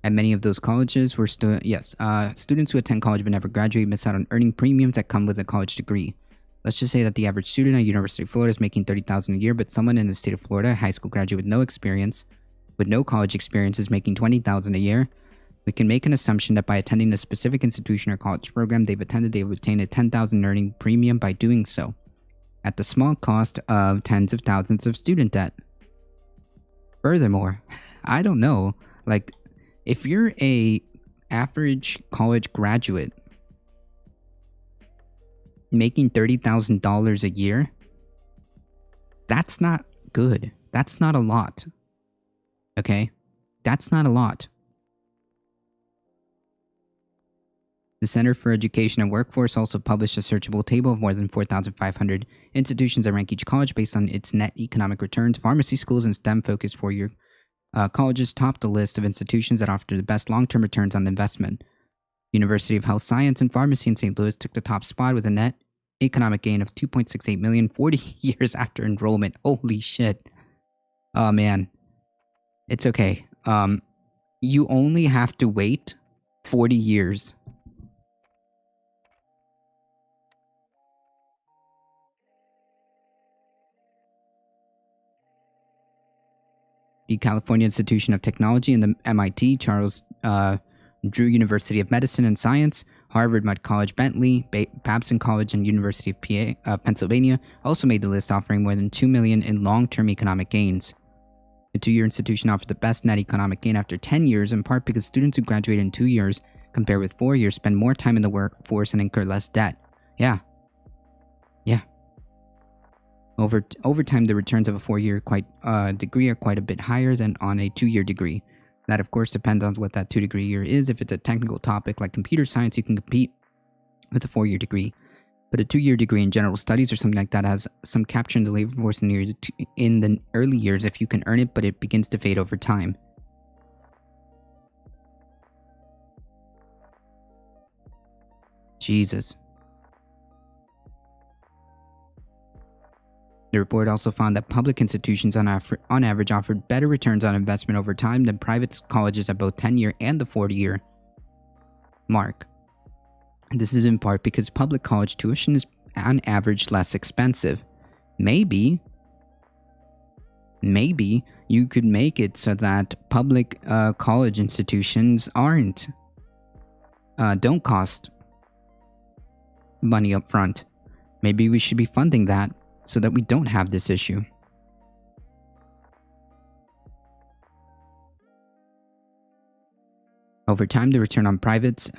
At many of those colleges were students who attend college but never graduate miss out on earning premiums that come with a college degree. Let's just say that the average student at University of Florida is making $30,000 a year, but someone in the state of Florida, a high school graduate with no experience, with no college experience, is making $20,000 a year. We can make an assumption that by attending a specific institution or college program they've attended, they've obtained a $10,000 earning premium by doing so. at the small cost of tens of thousands of student debt. Furthermore, I don't know, like, if you're a average college graduate making $30,000 a year, that's not good. That's not a lot. Okay? That's not a lot. The Center for Education and Workforce also published a searchable table of more than 4,500 institutions that rank each college based on its net economic returns. Pharmacy schools and STEM-focused four-year colleges top the list of institutions that offer the best long-term returns on investment. University of Health Science and Pharmacy in St. Louis took the top spot with a net economic gain of $2.68 million 40 years after enrollment. Holy shit. Oh, man. It's okay. You only have to wait 40 years. The California Institution of Technology and the MIT, Charles Drew University of Medicine and Science, Harvard Mudd College Bentley, Babson College, and University of Pennsylvania also made the list, offering more than $2 million in long-term economic gains. The two-year institution offered the best net economic gain after 10 years, in part because students who graduate in 2 years, compared with 4 years, spend more time in the workforce and incur less debt. Yeah. Over time, the returns of a 4-year degree are quite a bit higher than on a 2-year degree. That, of course, depends on what that 2-degree year is. If it's a technical topic like computer science, you can compete with a 4-year degree. But a 2-year degree in general studies or something like that has some capture in the labor force in the early years if you can earn it, but it begins to fade over time. Jesus. The report also found that public institutions on average offered better returns on investment over time than private colleges at both 10-year and the 40-year mark. This is in part because public college tuition is on average less expensive. Maybe you could make it so that public college institutions don't cost money up front. Maybe we should be funding that so that we don't have this issue. Over time, the return on privates,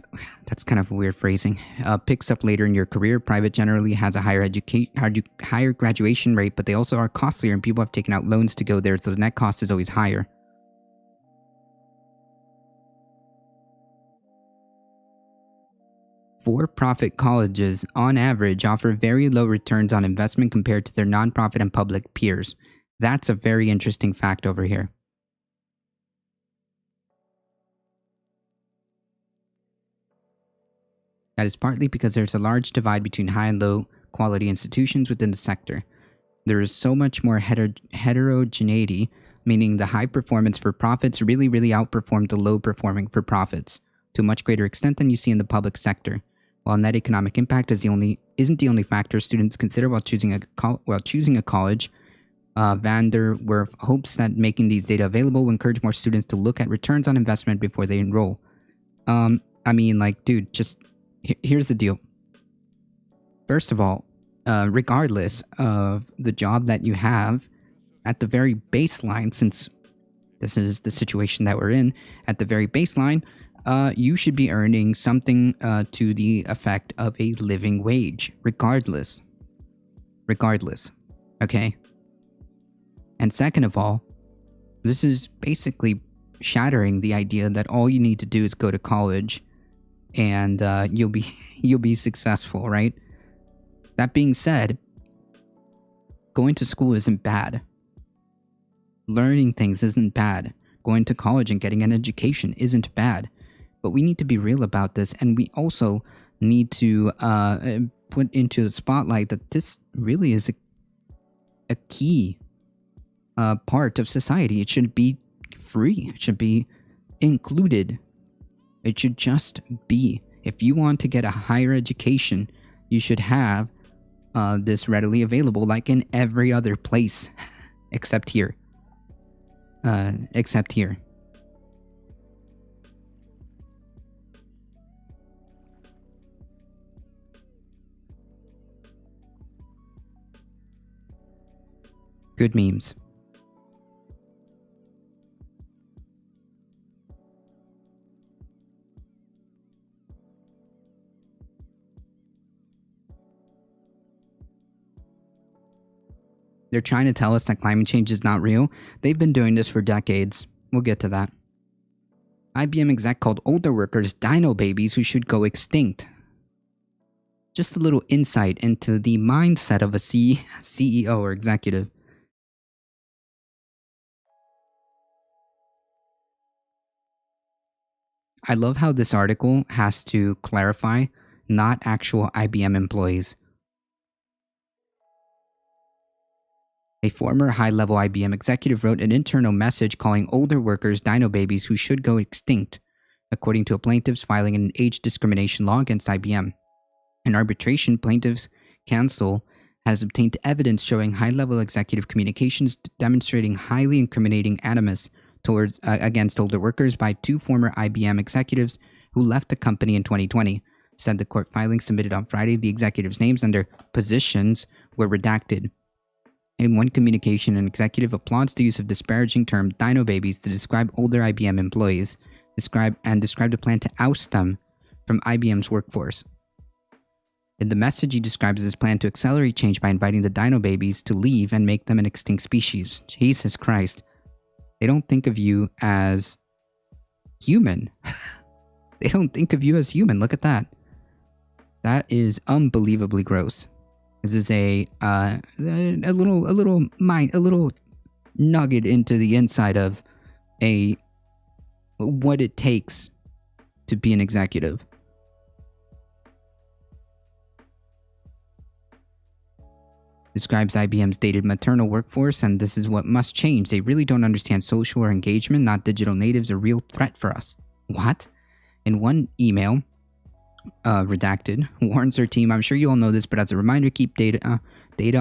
that's kind of a weird phrasing, picks up later in your career. Private generally has a higher graduation rate, but they also are costlier and people have taken out loans to go there, so the net cost is always higher. For-profit colleges, on average, offer very low returns on investment compared to their nonprofit and public peers. That's a very interesting fact over here. That is partly because there's a large divide between high and low quality institutions within the sector. There is so much more heterogeneity, meaning the high performance for-profits really outperform the low performing for-profits to a much greater extent than you see in the public sector. While net economic impact isn't the only factor students consider while choosing a college, Van der Werf hopes that making these data available will encourage more students to look at returns on investment before they enroll. Here's the deal. First of all, regardless of the job that you have, at the very baseline, since this is the situation that we're in, at the very baseline, you should be earning something to the effect of a living wage, regardless. Okay? And second of all, this is basically shattering the idea that all you need to do is go to college and you'll be successful, right? That being said, going to school isn't bad. Learning things isn't bad. Going to college and getting an education isn't bad. But we need to be real about this, and we also need to put into the spotlight that this really is a key part of society. It should be free. It should be included. It should just be. If you want to get a higher education, you should have this readily available, like in every other place, except here. Good memes. They're trying to tell us that climate change is not real. They've been doing this for decades. We'll get to that. IBM exec called older workers dino babies who should go extinct. Just a little insight into the mindset of a CEO or executive. I love how this article has to clarify not actual IBM employees. A former high-level IBM executive wrote an internal message calling older workers dino babies who should go extinct, according to a plaintiff's filing an age discrimination law against IBM. In arbitration, plaintiffs' counsel has obtained evidence showing high-level executive communications demonstrating highly incriminating animus towards against older workers by two former IBM executives who left the company in 2020, said the court filing submitted on Friday. The executives' names and their positions were redacted. In one communication, an executive applauds the use of disparaging term dino babies to describe older IBM employees, described a plan to oust them from IBM's workforce. In the message, he describes his plan to accelerate change by inviting the dino babies to leave and make them an extinct species. Jesus Christ. They don't think of you as human. They don't think of you as human. Look at that. That is unbelievably gross. This is a little nugget into the inside of what it takes to be an executive. Describes IBM's dated maternal workforce, and this is what must change. They really don't understand social or engagement, not digital natives, a real threat for us. What? In one email, redacted, warns her team, I'm sure you all know this, but as a reminder, keep data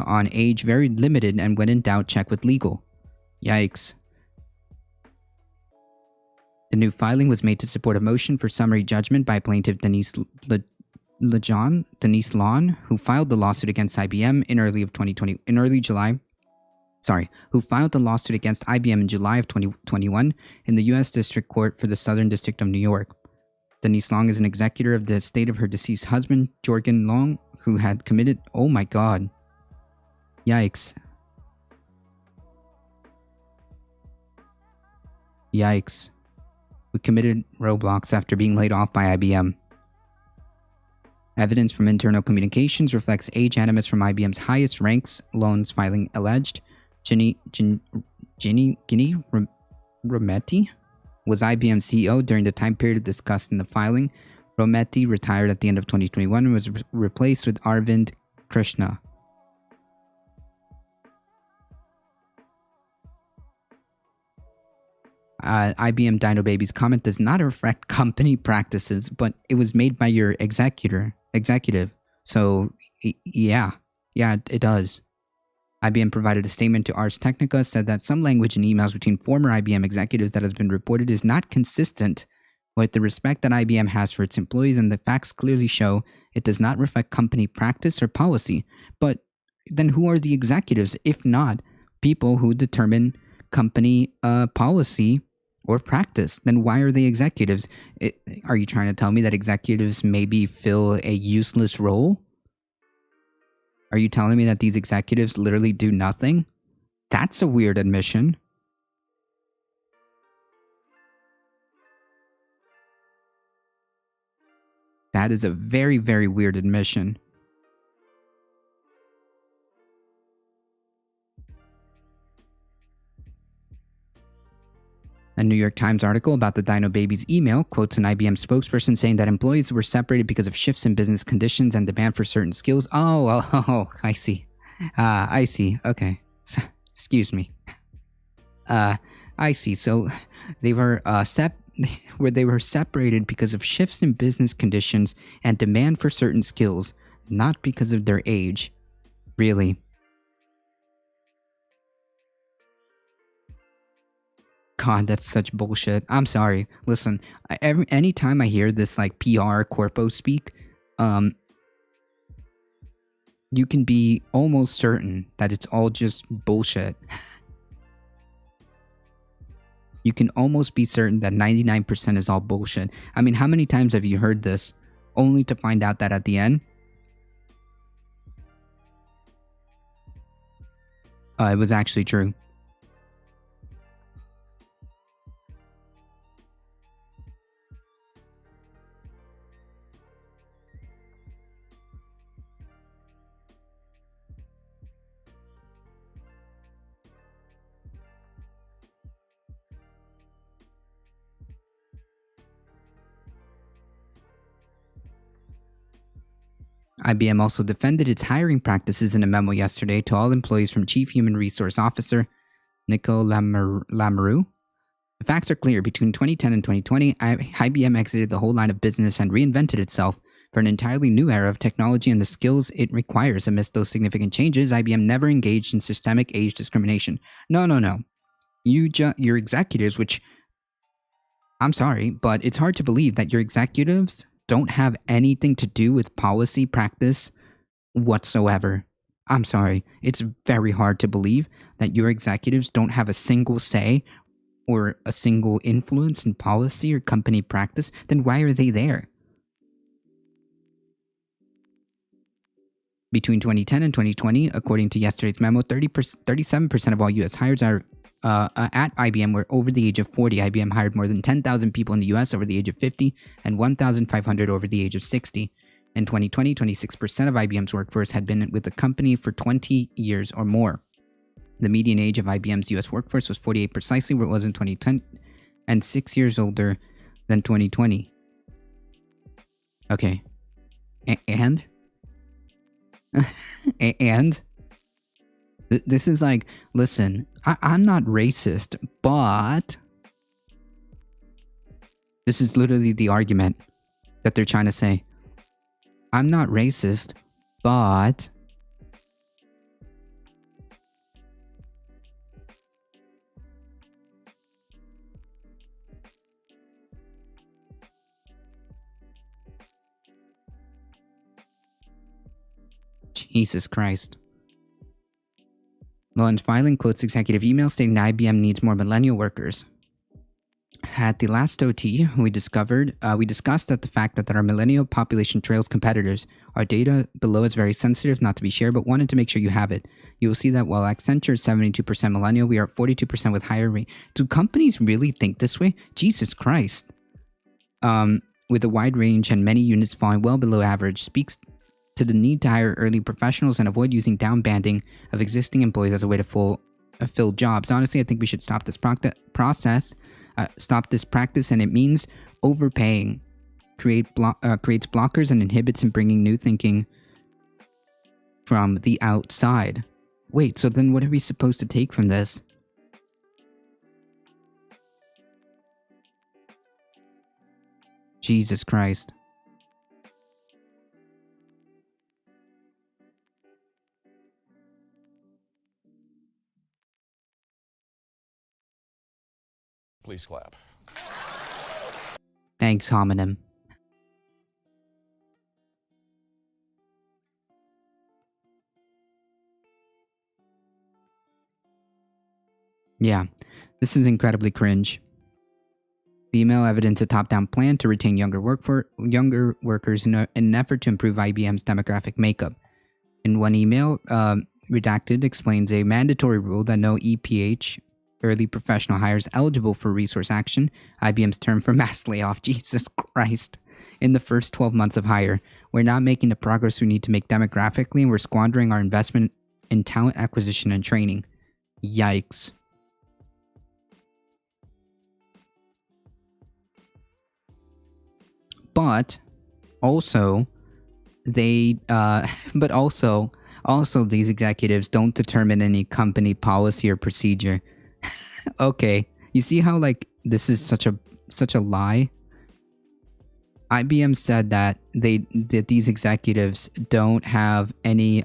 on age very limited, and when in doubt, check with legal. Yikes. The new filing was made to support a motion for summary judgment by plaintiff Denise Lawn, who filed the lawsuit against IBM who filed the lawsuit against IBM in July of 2021 in the U.S. District Court for the Southern District of New York. Denise Long is an executor of the estate of her deceased husband, Jorgen Long, who had committed... Oh my god. Yikes. Yikes. Who committed Roblox after being laid off by IBM. Evidence from internal communications reflects age animus from IBM's highest ranks. Loans filing alleged. Ginny Rometty was IBM CEO during the time period discussed in the filing. Rometty retired at the end of 2021 and was replaced with Arvind Krishna. IBM Dino Baby's comment does not reflect company practices, but it was made by your executive. So, yeah, it does. IBM provided a statement to Ars Technica, said that some language in emails between former IBM executives that has been reported is not consistent with the respect that IBM has for its employees, and the facts clearly show it does not reflect company practice or policy. But then who are the executives, if not people who determine company policy or practice? Then why are they executives? Are you trying to tell me that executives maybe fill a useless role? Are you telling me that these executives literally do nothing? That's a weird admission. That is a very, very weird admission. A New York Times article about the Dino Babies email quotes an IBM spokesperson saying that employees were separated because of shifts in business conditions and demand for certain skills. Oh, I see. I see. Okay. Excuse me. I see. So they were separated because of shifts in business conditions and demand for certain skills, not because of their age. Really? God, that's such bullshit. I'm sorry. Listen, anytime I hear this like PR corpo speak, you can be almost certain that it's all just bullshit. You can almost be certain that 99% is all bullshit. I mean, how many times have you heard this only to find out that at the end, it was actually true? IBM also defended its hiring practices in a memo yesterday to all employees from Chief Human Resource Officer Nico Lamoureux. The facts are clear. Between 2010 and 2020, IBM exited the whole line of business and reinvented itself for an entirely new era of technology and the skills it requires. Amidst those significant changes, IBM never engaged in systemic age discrimination. No. Your executives, which, I'm sorry, but it's hard to believe that your executives don't have anything to do with policy practice whatsoever. I'm sorry. It's very hard to believe that your executives don't have a single say or a single influence in policy or company practice. Then why are they there? Between 2010 and 2020, according to yesterday's memo, 37% of all U.S. hires are at IBM were over the age of 40. IBM hired more than 10,000 people in the U.S. over the age of 50 and 1,500 over the age of 60. In 2020, 26% of IBM's workforce had been with the company for 20 years or more. The median age of IBM's U.S. workforce was 48, precisely where it was in 2010, and 6 years older than 2020. Okay. And? And? This is like, listen, I'm not racist, but this is literally the argument that they're trying to say. I'm not racist, but Jesus Christ. Lowen's filing quotes executive email stating that IBM needs more millennial workers. At the last OT, we discussed that the fact that our millennial population trails competitors. Our data below is very sensitive, not to be shared, but wanted to make sure you have it. You will see that while Accenture is 72% millennial, we are 42% with higher rate. Do companies really think this way? Jesus Christ. With a wide range and many units falling well below average, speaks to the need to hire early professionals and avoid using down banding of existing employees as a way to fill jobs. Honestly, I think we should stop this practice, and it means overpaying. Creates blockers and inhibits in bringing new thinking from the outside. Wait, so then what are we supposed to take from this? Jesus Christ. Please clap. Thanks, homonym. Yeah, this is incredibly cringe. The email evidenced a top-down plan to retain younger workers in an effort to improve IBM's demographic makeup. In one email, redacted explains a mandatory rule that no EPH, early professional hires eligible for resource action, IBM's term for mass layoff, Jesus Christ, in the first 12 months of hire. We're not making the progress we need to make demographically, and we're squandering our investment in talent acquisition and training. Yikes. But also, these executives don't determine any company policy or procedure. Okay, you see how this is such a lie? IBM said that these executives don't have any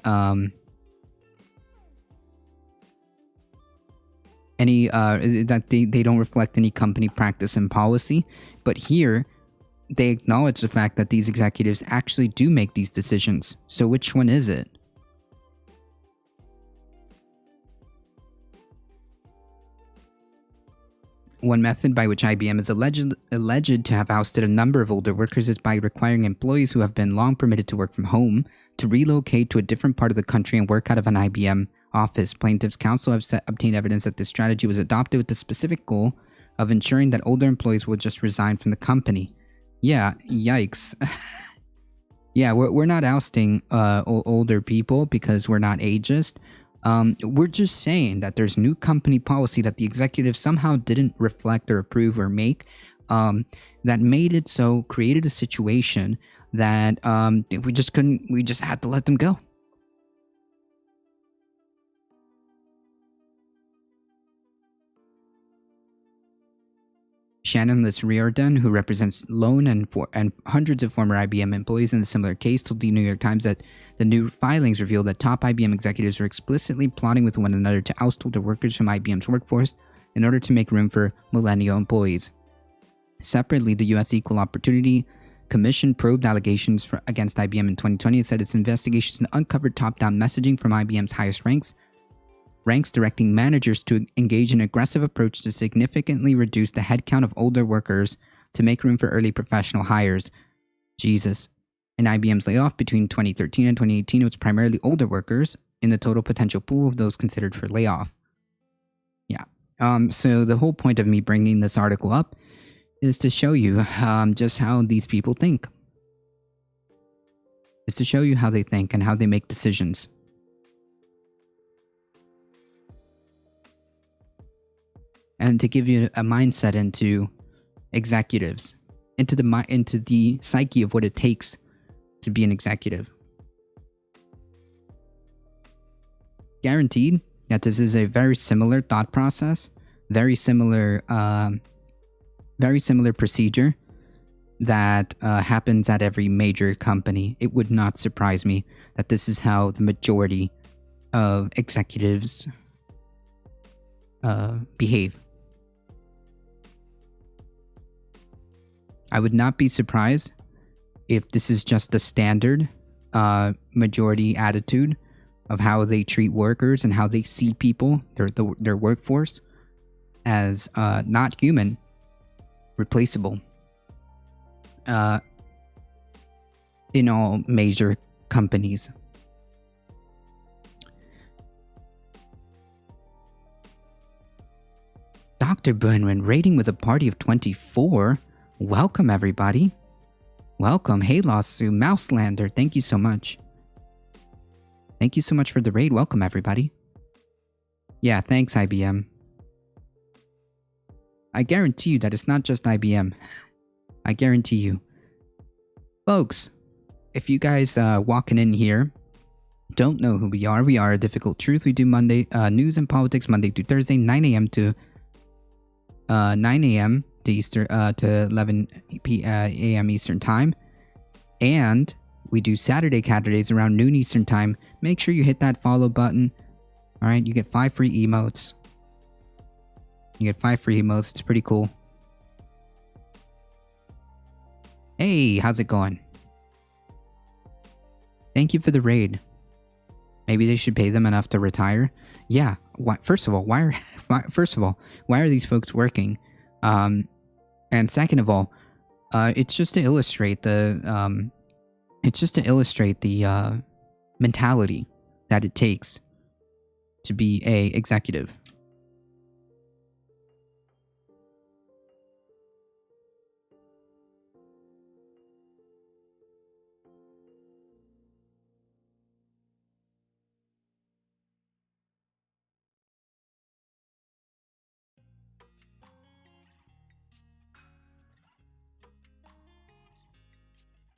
that they don't reflect any company practice and policy, but here they acknowledge the fact that these executives actually do make these decisions. So which one is it? One method by which IBM is alleged to have ousted a number of older workers is by requiring employees who have been long permitted to work from home to relocate to a different part of the country and work out of an IBM office. Plaintiffs' counsel have obtained evidence that this strategy was adopted with the specific goal of ensuring that older employees will just resign from the company. Yeah, yikes. Yeah, we're not ousting older people because we're not ageist. We're just saying that there's new company policy that the executives somehow didn't reflect or approve or make, that made it so, created a situation that we just had to let them go. Shannon Liss Riordan, who represents Lone and hundreds of former IBM employees in a similar case, told the New York Times that the new filings revealed that top IBM executives were explicitly plotting with one another to oust older workers from IBM's workforce in order to make room for millennial employees. Separately, the U.S. Equal Opportunity Commission probed allegations against IBM in 2020 and said its investigations uncovered top-down messaging from IBM's highest ranks directing managers to engage in an aggressive approach to significantly reduce the headcount of older workers to make room for early professional hires. Jesus. In IBM's layoff between 2013 and 2018, it was primarily older workers in the total potential pool of those considered for layoff. Yeah. So the whole point of me bringing this article up is to show you just how these people think. Is to show you how they think and how they make decisions. And to give you a mindset into executives, into the psyche of what it takes to be an executive. Guaranteed that this is a very similar thought process, very similar procedure that happens at every major company. It would not surprise me that this is how the majority of executives behave. I would not be surprised if this is just the standard majority attitude of how they treat workers and how they see people, their workforce, as not human, replaceable. In all major companies. Dr. Burnwin rating with a party of 24. Welcome, everybody. Welcome. Hey, Lawsuit. Mouselander, thank you so much. Thank you so much for the raid. Welcome, everybody. Yeah, thanks, IBM. I guarantee you that it's not just IBM. I guarantee you. Folks, if you guys walking in here don't know who we are A Difficult Truth. We do Monday news and politics Monday through Thursday, 9 a.m. to 9 a.m. to Eastern to 11 a.m. Eastern time, and we do Saturdays around noon Eastern time. Make sure you hit that follow button. All right, you get 5 free emotes. It's pretty cool. Hey, how's it going? Thank you for the raid. Maybe they should pay them enough to retire. Yeah. First of all, why are these folks working? And second of all, it's just to illustrate the mentality that it takes to be a executive.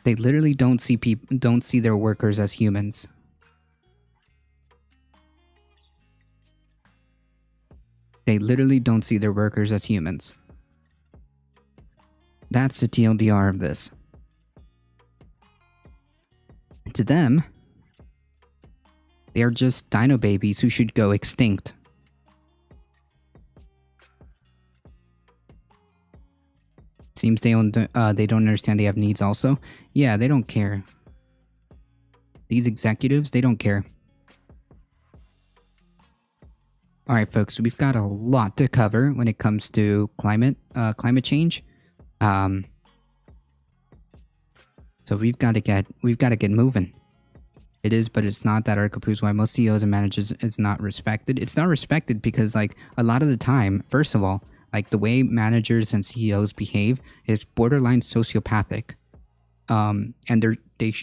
They literally don't see their workers as humans. They literally don't see their workers as humans. That's the TLDR of this. To them, they're just dino babies who should go extinct. Seems they don't understand they have needs also. Yeah, they don't care. These executives, they don't care. All right, folks, we've got a lot to cover when it comes to climate change. So we've got to get moving. It is, but it's not. That article proves why most CEOs and managers is not respected. It's not respected because, like, a lot of the time, first of all, like the way managers and CEOs behave is borderline sociopathic. And they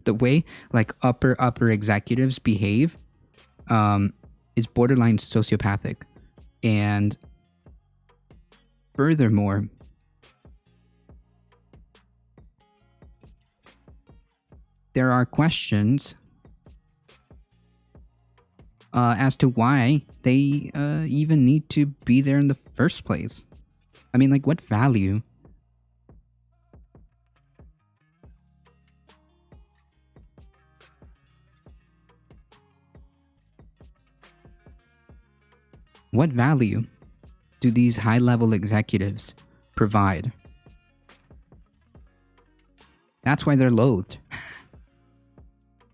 the way like upper executives behave, is borderline sociopathic, and furthermore, there are questions as to why they even need to be there in the first place. I mean, like, what value? What value do these high-level executives provide? That's why they're loathed.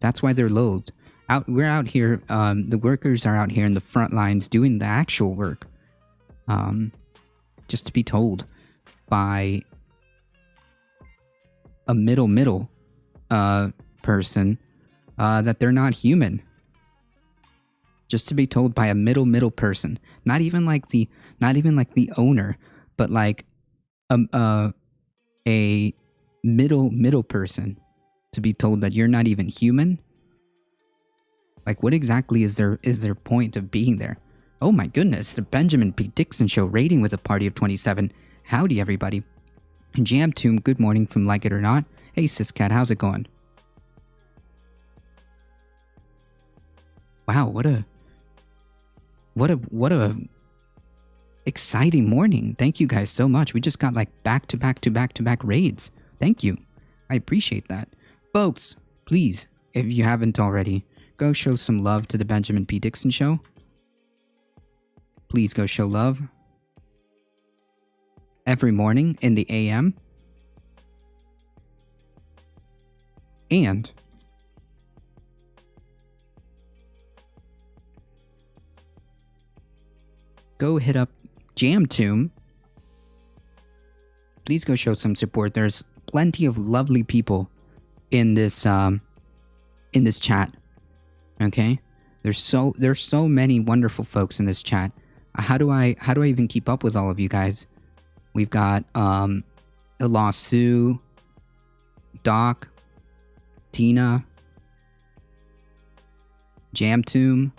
That's why they're loathed. We're out here, the workers are out here in the front lines doing the actual work. Just to be told by a middle person that they're not human. Just to be told by a middle person, not even like the owner, but like a middle person, to be told that you're not even human. Like, what exactly is their point of being there? Oh my goodness, the Benjamin P. Dixon Show rating with a party of 27. Howdy, everybody. Jam Tomb, good morning from Like It or Not. Hey, Siscat, how's it going? Wow, what a exciting morning. Thank you guys so much. We just got like back to back raids. Thank you. I appreciate that. Folks, please, if you haven't already, go show some love to the Benjamin P. Dixon Show. Please go show love. Every morning in the AM. And go hit up Jam Tomb. Please go show some support. There's plenty of lovely people in this chat. Okay? There's so many wonderful folks in this chat. How do I even keep up with all of you guys? We've got Ila Sue, Doc, Tina, Jam Tomb,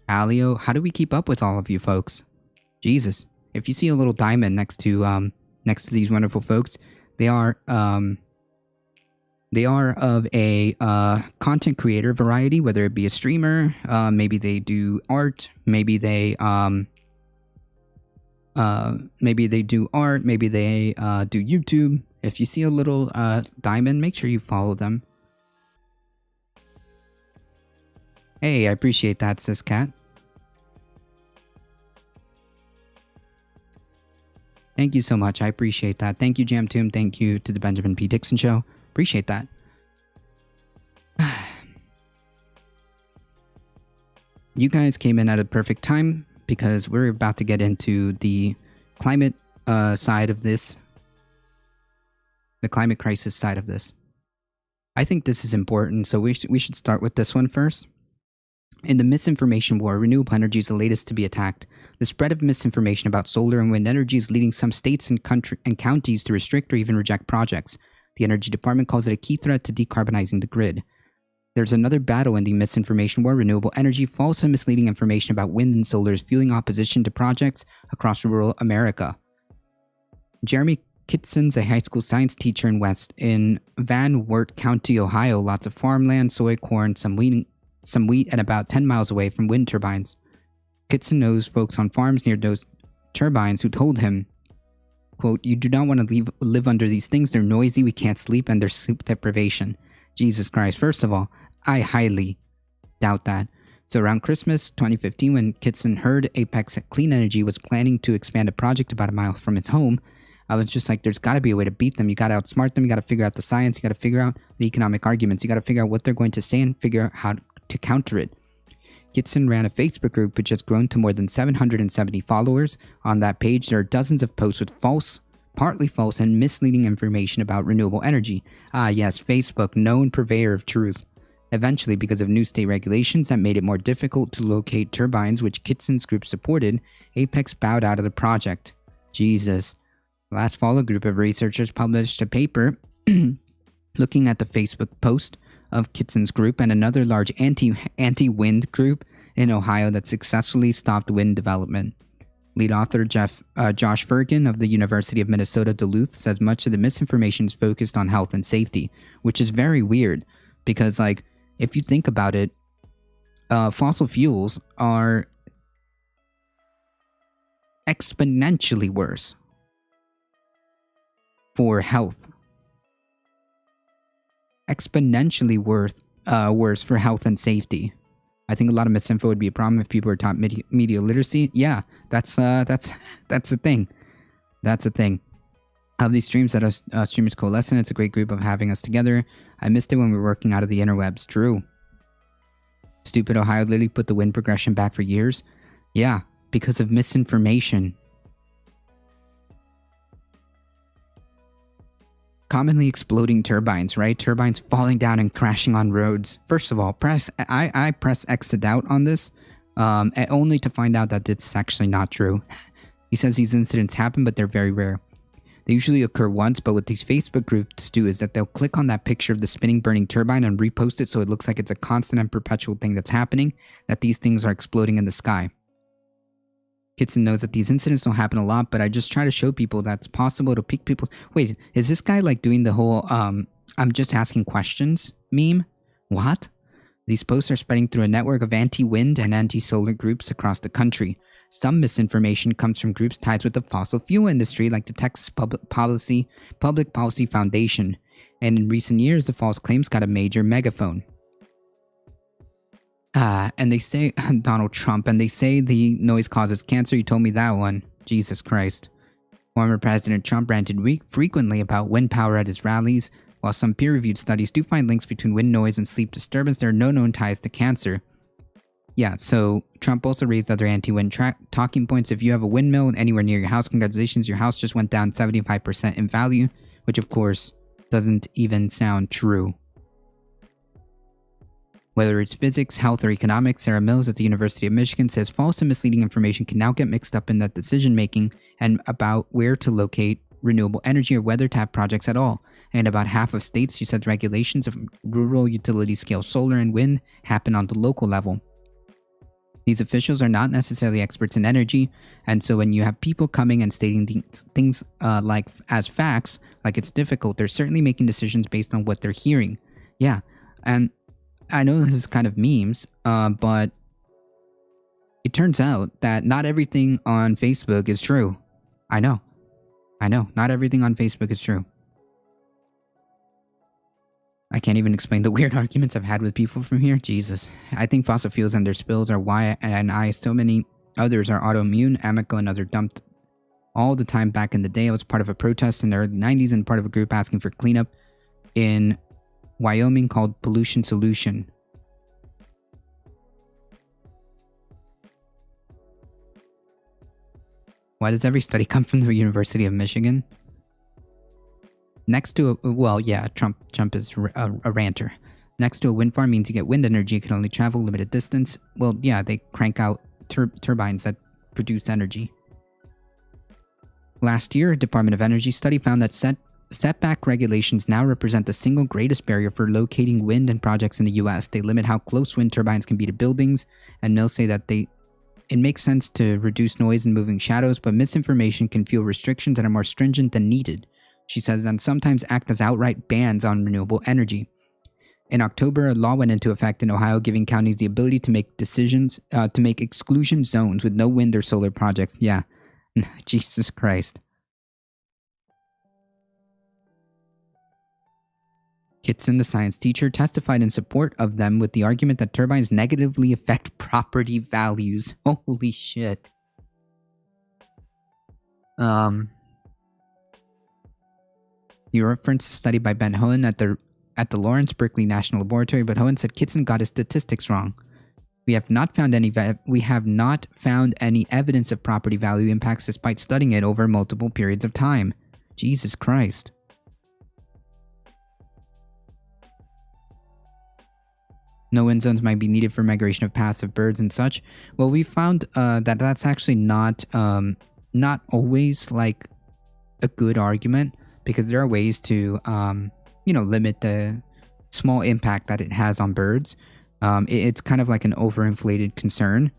Alio. How do we keep up with all of you folks? Jesus. If you see a little diamond next to these wonderful folks, they are of a content creator variety, whether it be a streamer, maybe they do art, maybe they do art, maybe they do YouTube. If you see a little diamond, make sure you follow them. Hey, I appreciate that, Siscat. Thank you so much. I appreciate that. Thank you, Jam Tomb. Thank you to the Benjamin P. Dixon Show. Appreciate that. You guys came in at a perfect time because we're about to get into the climate side of this. The climate crisis side of this. I think this is important, so we should start with this one first. In the misinformation war, renewable energy is the latest to be attacked. The spread of misinformation about solar and wind energy is leading some states and counties to restrict or even reject projects. The Energy Department calls it a key threat to decarbonizing the grid. There's another battle in the misinformation war. Renewable energy, false and misleading information about wind and solar is fueling opposition to projects across rural America. Jeremy Kitson's a high school science teacher in Van Wert County, Ohio. Lots of farmland, soy, corn, some wheat, and about 10 miles away from wind turbines. Kitson knows folks on farms near those turbines who told him, quote, "You do not want to live under these things. They're noisy, we can't sleep, and there's sleep deprivation." Jesus Christ. First of all, I highly doubt that. So around Christmas 2015, when Kitson heard Apex Clean Energy was planning to expand a project about a mile from its home, I was just like, there's got to be a way to beat them. You got to outsmart them. You got to figure out the science. You got to figure out the economic arguments. You got to figure out what they're going to say and figure out how to counter it. Kitson ran a Facebook group which has grown to more than 770 followers. On that page, there are dozens of posts with partly false and misleading information about renewable energy. Ah yes, Facebook, known purveyor of truth. Eventually, because of new state regulations that made it more difficult to locate turbines which Kitson's group supported, Apex bowed out of the project. Jesus. Last fall, a group of researchers published a paper looking at the Facebook post of Kitson's group and another large anti-wind group in Ohio that successfully stopped wind development. Lead author Josh Fergan of the University of Minnesota Duluth says much of the misinformation is focused on health and safety, which is very weird because, like, if you think about it, fossil fuels are exponentially worse for health. Exponentially worse for health and safety. I think a lot of misinfo would be a problem if people are taught media literacy. Yeah, that's a thing. That's a thing. Of these streams that us streamers coalesce in, it's a great group of having us together. I missed it when we were working out of the interwebs. True. Stupid Ohio literally put the wind progression back for years. Yeah, because of misinformation. Commonly exploding turbines, right? Turbines falling down and crashing on roads. First of all, I press X to doubt on this, only to find out that it's actually not true. He says these incidents happen, but they're very rare. They usually occur once, but what these Facebook groups do is that they'll click on that picture of the spinning, burning turbine and repost it so it looks like it's a constant and perpetual thing that's happening, that these things are exploding in the sky. Kitson knows that these incidents don't happen a lot, but I just try to show people that it's possible to pick people's... Wait, is this guy like doing the whole, I'm just asking questions meme? What? These posts are spreading through a network of anti-wind and anti-solar groups across the country. Some misinformation comes from groups tied with the fossil fuel industry, like the Texas Public Policy Foundation. And in recent years, the false claims got a major megaphone. And they say Donald Trump, and they say the noise causes cancer. You told me that one. Jesus Christ. Former President Trump ranted frequently about wind power at his rallies. While some peer-reviewed studies do find links between wind noise and sleep disturbance, there are no known ties to cancer. Yeah, so Trump also raised other anti-wind talking points. If you have a windmill anywhere near your house, congratulations, your house just went down 75% in value, which of course doesn't even sound true. Whether it's physics, health, or economics, Sarah Mills at the University of Michigan says false and misleading information can now get mixed up in that decision-making and about where to locate renewable energy or whether to have projects at all. And about half of states, she says, regulations of rural utility-scale solar and wind happen on the local level. These officials are not necessarily experts in energy, and so when you have people coming and stating things like as facts, like it's difficult, they're certainly making decisions based on what they're hearing. Yeah, and I know this is kind of memes, but it turns out that not everything on Facebook is true. I know, not everything on Facebook is true. I can't even explain the weird arguments I've had with people from here. Jesus. I think fossil fuels and their spills are why so many others are autoimmune. Amoco and other dumped all the time back in the day. I was part of a protest in the early 90s and part of a group asking for cleanup in Wyoming called Pollution Solution. Why does every study come from the University of Michigan? Next to Trump is a ranter. Next to a wind farm means you get wind energy. You can only travel a limited distance. Well, yeah, they crank out turbines that produce energy. Last year, a Department of Energy study found that setback regulations now represent the single greatest barrier for locating wind and projects in the U.S. They limit how close wind turbines can be to buildings, and mills say that it makes sense to reduce noise and moving shadows, but misinformation can fuel restrictions that are more stringent than needed. She says, and sometimes act as outright bans on renewable energy. In October, a law went into effect in Ohio giving counties the ability to make decisions, to make exclusion zones with no wind or solar projects. Yeah, Jesus Christ. Kitson, the science teacher, testified in support of them with the argument that turbines negatively affect property values. Holy shit. You referenced a study by Ben Hohen at the Lawrence Berkeley National Laboratory, but Hohen said Kitson got his statistics wrong. We have not found any evidence of property value impacts despite studying it over multiple periods of time. Jesus Christ. No wind zones might be needed for migration of passive birds and such. Well, we found that that's actually not always like a good argument, because there are ways to limit the small impact that it has on birds. It's kind of like an overinflated concern,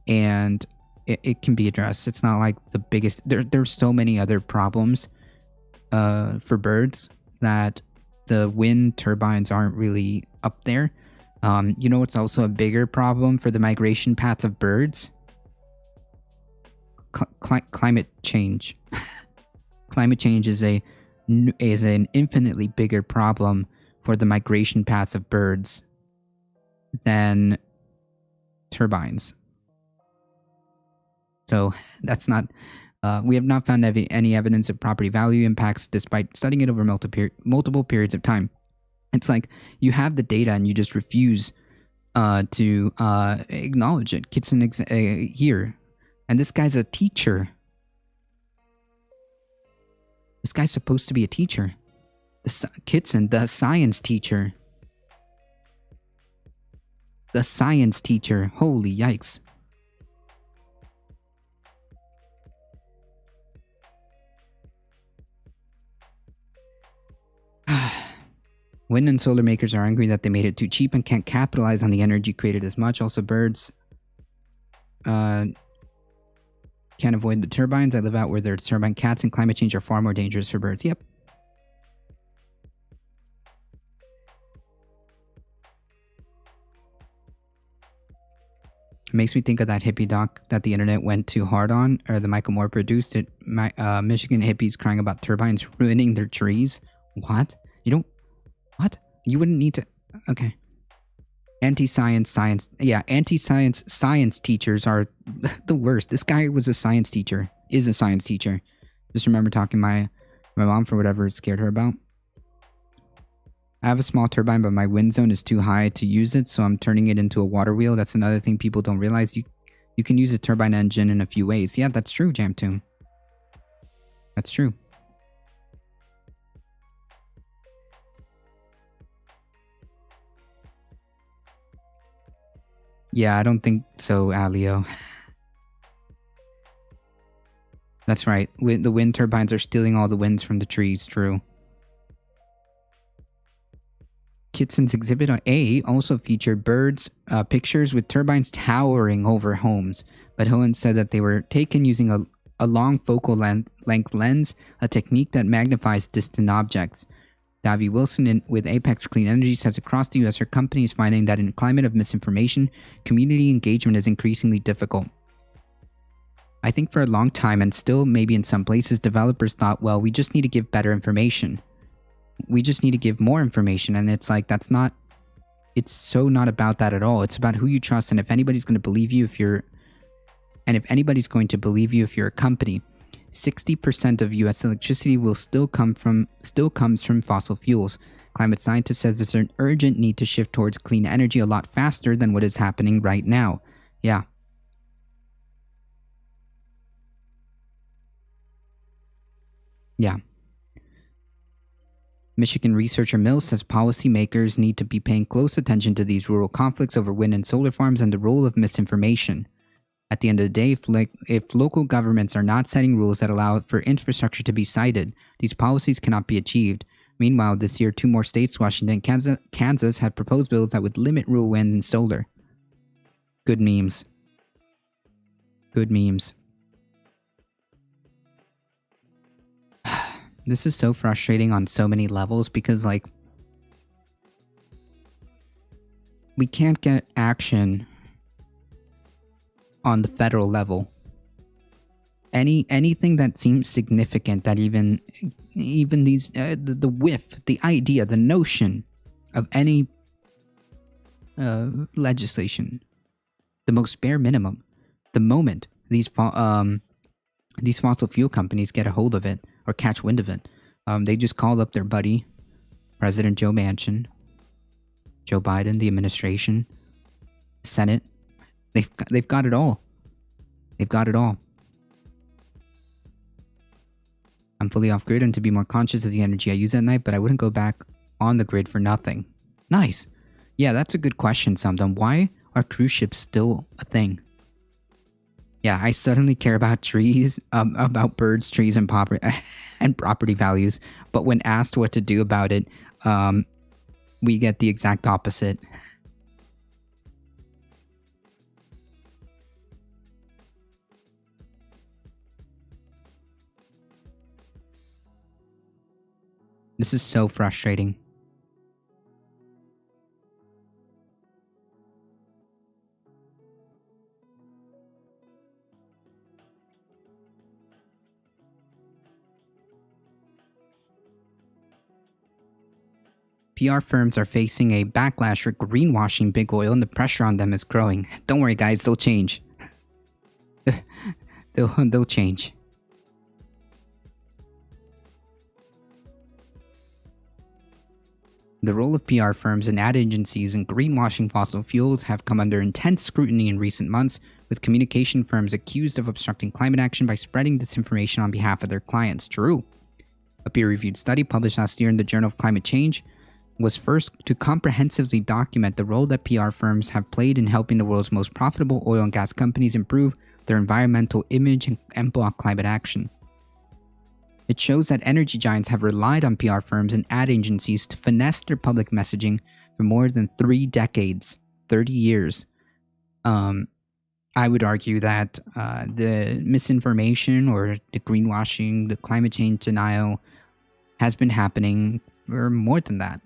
and it can be addressed. It's not like the biggest. There's so many other problems for birds that the wind turbines aren't really up there. What's also a bigger problem for the migration path of birds? Climate change. Climate change is an infinitely bigger problem for the migration paths of birds than turbines. So that's not. We have not found any evidence of property value impacts despite studying it over multiple periods of time. It's like you have the data and you just refuse to acknowledge it. Kitson here. And this guy's a teacher. This guy's supposed to be a teacher. Kitson, the science teacher. The science teacher. Holy yikes. Wind and solar makers are angry that they made it too cheap and can't capitalize on the energy created as much. Also, birds can't avoid the turbines. I live out where there's turbine cats, and climate change are far more dangerous for birds. Yep. It makes me think of that hippie doc that the internet went too hard on, or the Michael Moore produced it. Michigan hippies crying about turbines ruining their trees. What? You don't... What? You wouldn't need to... Okay. Anti-science science teachers are the worst. This guy was a science teacher. Is a science teacher. Just remember talking to my mom for whatever it scared her about. I have a small turbine, but my wind zone is too high to use it, so I'm turning it into a water wheel. That's another thing people don't realize. You can use a turbine engine in a few ways. Yeah, that's true, Jamtoon. That's true. Yeah, I don't think so, Alio. That's right. The wind turbines are stealing all the winds from the trees, true. Kitson's Exhibit A also featured birds pictures with turbines towering over homes, but Hohen said that they were taken using a long focal length lens, a technique that magnifies distant objects. Davy Wilson with Apex Clean Energy says across the U.S. her company is finding that in a climate of misinformation, community engagement is increasingly difficult. I think for a long time, and still maybe in some places, developers thought, well, we just need to give better information. We just need to give more information, and it's like, it's so not about that at all. It's about who you trust, and if anybody's going to believe you if you're a company. 60% of U.S. electricity still comes from fossil fuels. Climate scientist says there's an urgent need to shift towards clean energy a lot faster than what is happening right now. Yeah. Yeah. Michigan researcher Mills says policymakers need to be paying close attention to these rural conflicts over wind and solar farms and the role of misinformation. At the end of the day, if local governments are not setting rules that allow for infrastructure to be sited, these policies cannot be achieved. Meanwhile, this year, 2 more states, Washington and Kansas, have proposed bills that would limit rural wind and solar. Good memes. Good memes. This is so frustrating on so many levels because, like, we can't get action on the federal level. Anything that seems significant, that even these the whiff, the idea, the notion of any legislation, the most bare minimum, the moment these fossil fuel companies get a hold of it or catch wind of it, they just call up their buddy, President Joe Manchin, Joe Biden, the administration, Senate. They've got it all. They've got it all. I'm fully off grid and to be more conscious of the energy I use at night, but I wouldn't go back on the grid for nothing. Nice. Yeah, that's a good question, Samdam. Why are cruise ships still a thing? Yeah, I suddenly care about trees, about birds, trees, and property values. But when asked what to do about it, we get the exact opposite. This is so frustrating. PR firms are facing a backlash for greenwashing big oil, and the pressure on them is growing. Don't worry, guys, they'll change. they'll change. The role of PR firms and ad agencies in greenwashing fossil fuels have come under intense scrutiny in recent months, with communication firms accused of obstructing climate action by spreading disinformation on behalf of their clients. True. A peer-reviewed study published last year in the Journal of Climate Change was first to comprehensively document the role that PR firms have played in helping the world's most profitable oil and gas companies improve their environmental image and block climate action. It shows that energy giants have relied on PR firms and ad agencies to finesse their public messaging for more than 3 decades, 30 years. I would argue that the misinformation or the greenwashing, the climate change denial has been happening for more than that.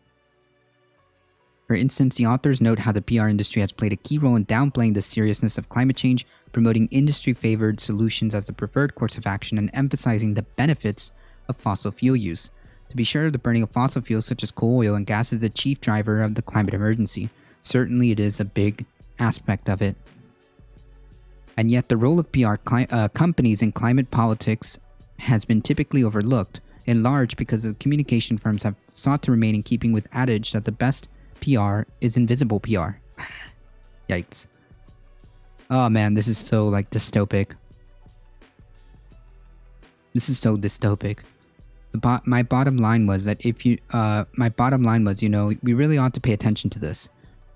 For instance, the authors note how the PR industry has played a key role in downplaying the seriousness of climate change, promoting industry-favored solutions as the preferred course of action, and emphasizing the benefits of fossil fuel use. To be sure, the burning of fossil fuels such as coal, oil, and gas is the chief driver of the climate emergency. Certainly, it is a big aspect of it. And yet, the role of PR companies in climate politics has been typically overlooked, in large because the communication firms have sought to remain in keeping with adage that the best PR is invisible PR. Yikes. Oh man, this is so like dystopic. This is so dystopic. My bottom line was that we really ought to pay attention to this.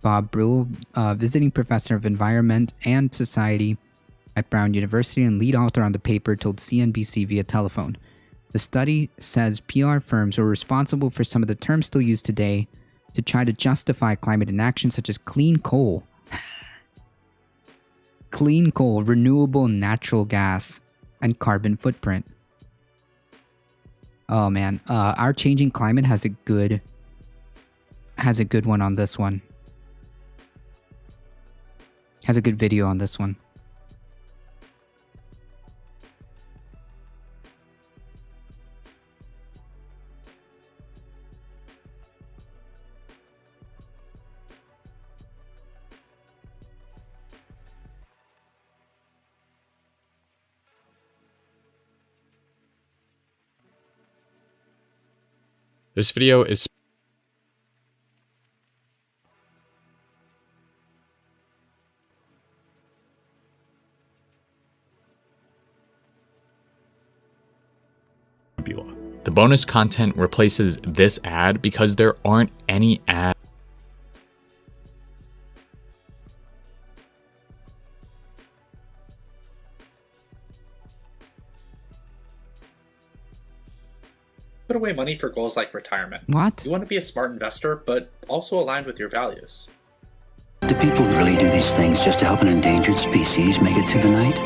Bob Brule, visiting professor of environment and society at Brown University and lead author on the paper, told CNBC via telephone. The study says PR firms were responsible for some of the terms still used today to try to justify climate inaction, such as clean coal, renewable natural gas, and carbon footprint. Oh man, our changing climate has a good one on this one. Has a good video on this one. This video is the bonus content replaces this ad because there aren't any ads. Put away money for goals like retirement. What? You want to be a smart investor, but also aligned with your values. Do people really do these things just to help an endangered species make it through the night?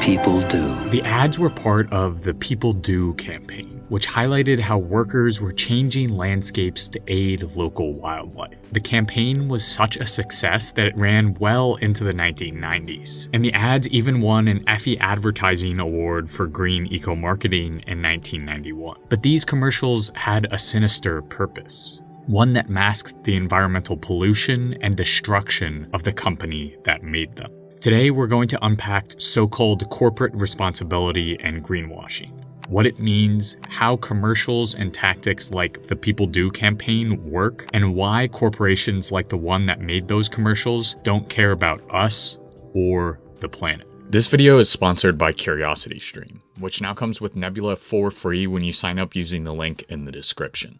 People do. The ads were part of the People Do campaign, which highlighted how workers were changing landscapes to aid local wildlife. The campaign was such a success that it ran well into the 1990s, and the ads even won an Effie Advertising Award for Green Eco-Marketing in 1991. But these commercials had a sinister purpose, one that masked the environmental pollution and destruction of the company that made them. Today, we're going to unpack so-called corporate responsibility and greenwashing. what it means, how commercials and tactics like the People Do campaign work, and why corporations like the one that made those commercials don't care about us or the planet. This video is sponsored by CuriosityStream, which now comes with Nebula for free when you sign up using the link in the description.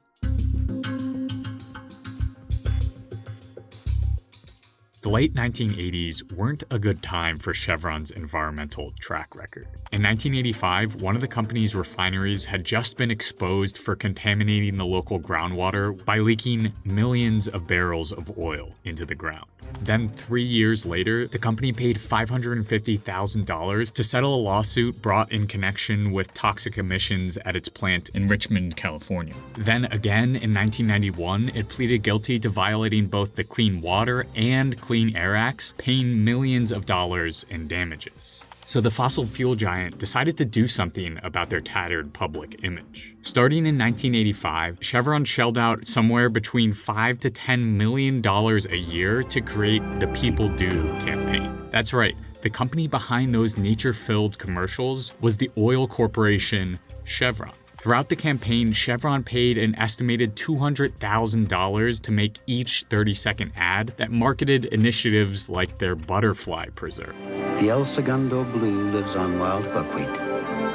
The late 1980s weren't a good time for Chevron's environmental track record. In 1985, one of the company's refineries had just been exposed for contaminating the local groundwater by leaking millions of barrels of oil into the ground. Then 3 years later, the company paid $550,000 to settle a lawsuit brought in connection with toxic emissions at its plant in Richmond, California. Then again in 1991, it pleaded guilty to violating both the Clean Water and Clean Air Acts, paying millions of dollars in damages. So the fossil fuel giant decided to do something about their tattered public image. Starting in 1985, Chevron shelled out somewhere between $5 to $10 million a year to create the People Do campaign. That's right, the company behind those nature-filled commercials was the oil corporation Chevron. Throughout the campaign, Chevron paid an estimated $200,000 to make each 30-second ad that marketed initiatives like their butterfly preserve. The El Segundo Blue lives on wild buckwheat,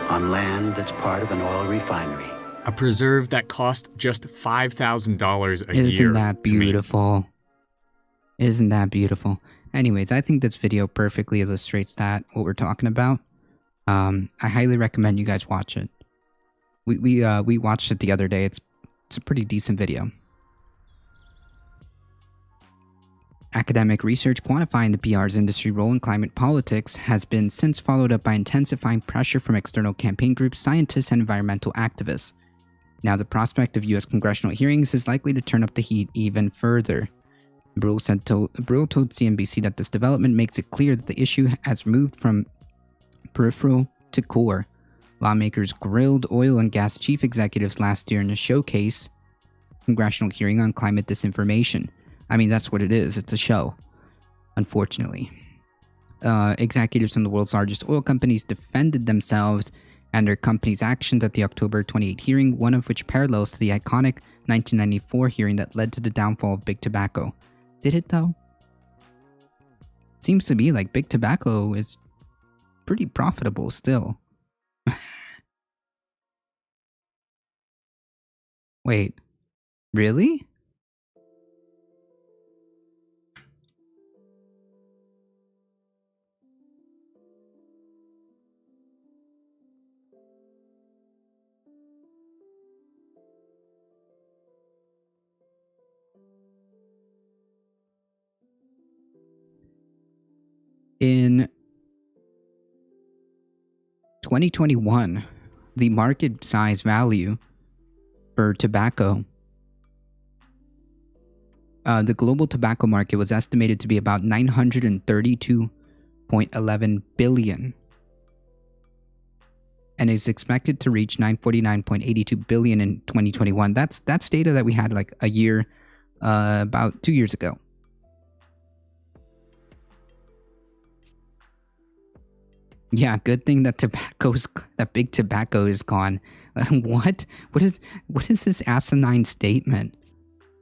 on land that's part of an oil refinery. A preserve that cost just $5,000 a year. Isn't that beautiful? Isn't that beautiful? Anyways, I think this video perfectly illustrates that, what we're talking about. I highly recommend you guys watch it. We watched it the other day. It's a pretty decent video. Academic research quantifying the PR's industry role in climate politics has been since followed up by intensifying pressure from external campaign groups, scientists, and environmental activists. Now, the prospect of U.S. congressional hearings is likely to turn up the heat even further. Brule told CNBC that this development makes it clear that the issue has moved from peripheral to core. Lawmakers grilled oil and gas chief executives last year in a showcase congressional hearing on climate disinformation. I mean, that's what it is. It's a show, unfortunately. Executives from the world's largest oil companies defended themselves and their company's actions at the October 28 hearing, one of which parallels to the iconic 1994 hearing that led to the downfall of Big Tobacco. Did it, though? Seems to me like Big Tobacco is pretty profitable still. Wait, really? In 2021, the market size value for tobacco, the global tobacco market was estimated to be about $932.11 billion and is expected to reach $949.82 billion in 2021. That's data that we had like a year, about 2 years ago. Yeah, good thing that Big Tobacco is gone. What is this asinine statement?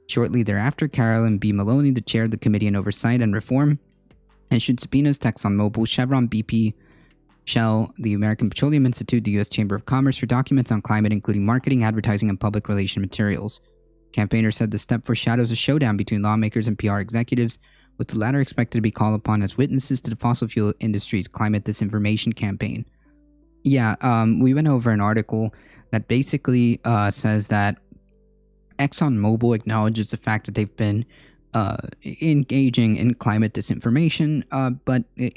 Shortly thereafter, Carolyn B. Maloney, the chair of the Committee on Oversight and Reform, issued subpoenas to ExxonMobil, Chevron, BP, Shell, the American Petroleum Institute, the U.S. Chamber of Commerce for documents on climate, including marketing, advertising, and public relation materials. Campaigners said the step foreshadows a showdown between lawmakers and PR executives, with the latter expected to be called upon as witnesses to the fossil fuel industry's climate disinformation campaign. Yeah, we went over an article that basically says that ExxonMobil acknowledges the fact that they've been engaging in climate disinformation,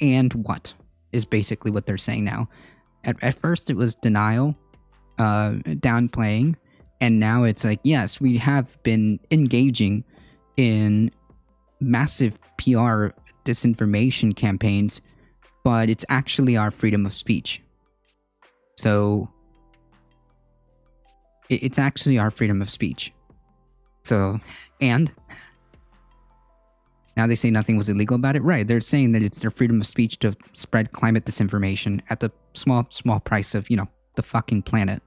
and what is basically what they're saying now. At first it was denial, downplaying, and now it's like, yes, we have been engaging in massive PR disinformation campaigns, but it's actually our freedom of speech. So it's actually our freedom of speech. So, and now they say nothing was illegal about it. Right, they're saying that it's their freedom of speech to spread climate disinformation at the small price of, the fucking planet.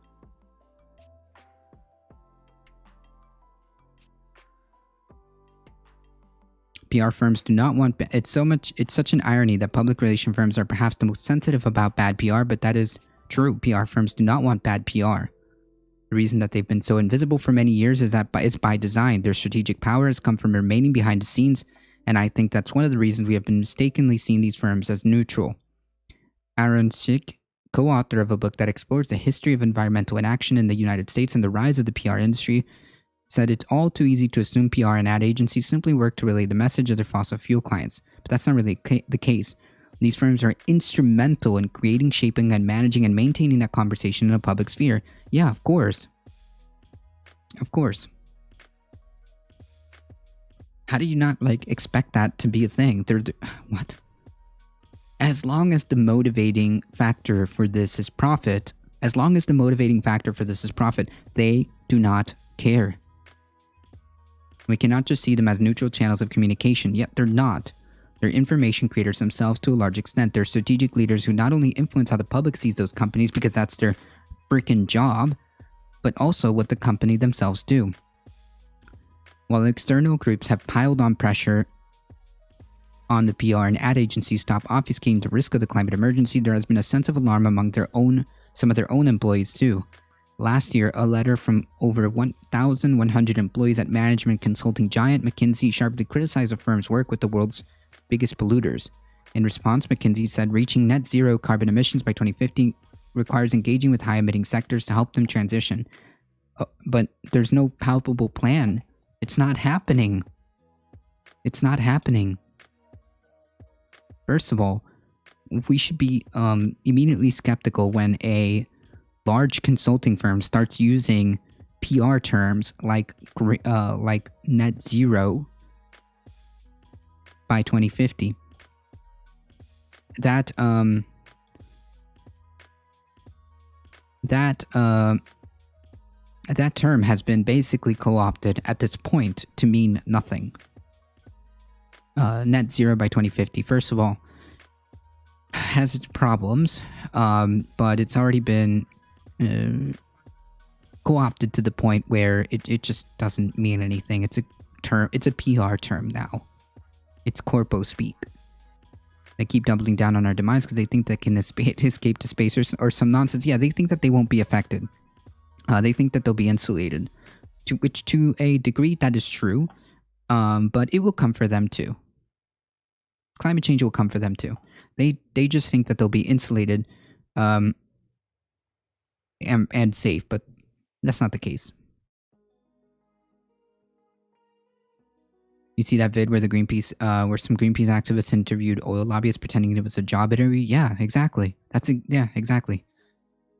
PR firms do not want... It's such an irony that public relation firms are perhaps the most sensitive about bad PR, but that is true. PR firms do not want bad PR. The reason that they've been so invisible for many years is that it's by design. Their strategic power has come from remaining behind the scenes, and I think that's one of the reasons we have been mistakenly seeing these firms as neutral. Aaron Schick, co-author of a book that explores the history of environmental inaction in the United States and the rise of the PR industry, said it's all too easy to assume PR and ad agencies simply work to relay the message of their fossil fuel clients, but that's not really the case. These firms are instrumental in creating, shaping, and managing and maintaining that conversation in the public sphere. Yeah, of course. Of course. How do you not, expect that to be a thing? What? As long as the motivating factor for this is profit, they do not care. We cannot just see them as neutral channels of communication, yet they're not. They're information creators themselves to a large extent. They're strategic leaders who not only influence how the public sees those companies because that's their freaking job, but also what the company themselves do. While external groups have piled on pressure on the PR and ad agencies stop obfuscating the risk of the climate emergency, there has been a sense of alarm among some of their own employees too. Last year, a letter from over 1,100 employees at management consulting giant McKinsey sharply criticized the firm's work with the world's biggest polluters. In response, McKinsey said reaching net zero carbon emissions by 2050 requires engaging with high-emitting sectors to help them transition. But there's no palpable plan. It's not happening. It's not happening. First of all, we should be immediately skeptical when a large consulting firm starts using PR terms like net zero by 2050. That term has been basically co-opted at this point to mean nothing. Net zero by 2050, first of all, has its problems, but it's already been co-opted to the point where it just doesn't mean anything. It's a PR term now. It's corpo speak. They keep doubling down on our demise because they think they can escape to space or some nonsense. Yeah, they think that they won't be affected. They think that they'll be insulated. To a degree, that is true. But it will come for them too. Climate change will come for them too. They just think that they'll be insulated and safe, but that's not the case. You see that vid where where some Greenpeace activists interviewed oil lobbyists pretending it was a job interview? Yeah, exactly. Yeah, exactly.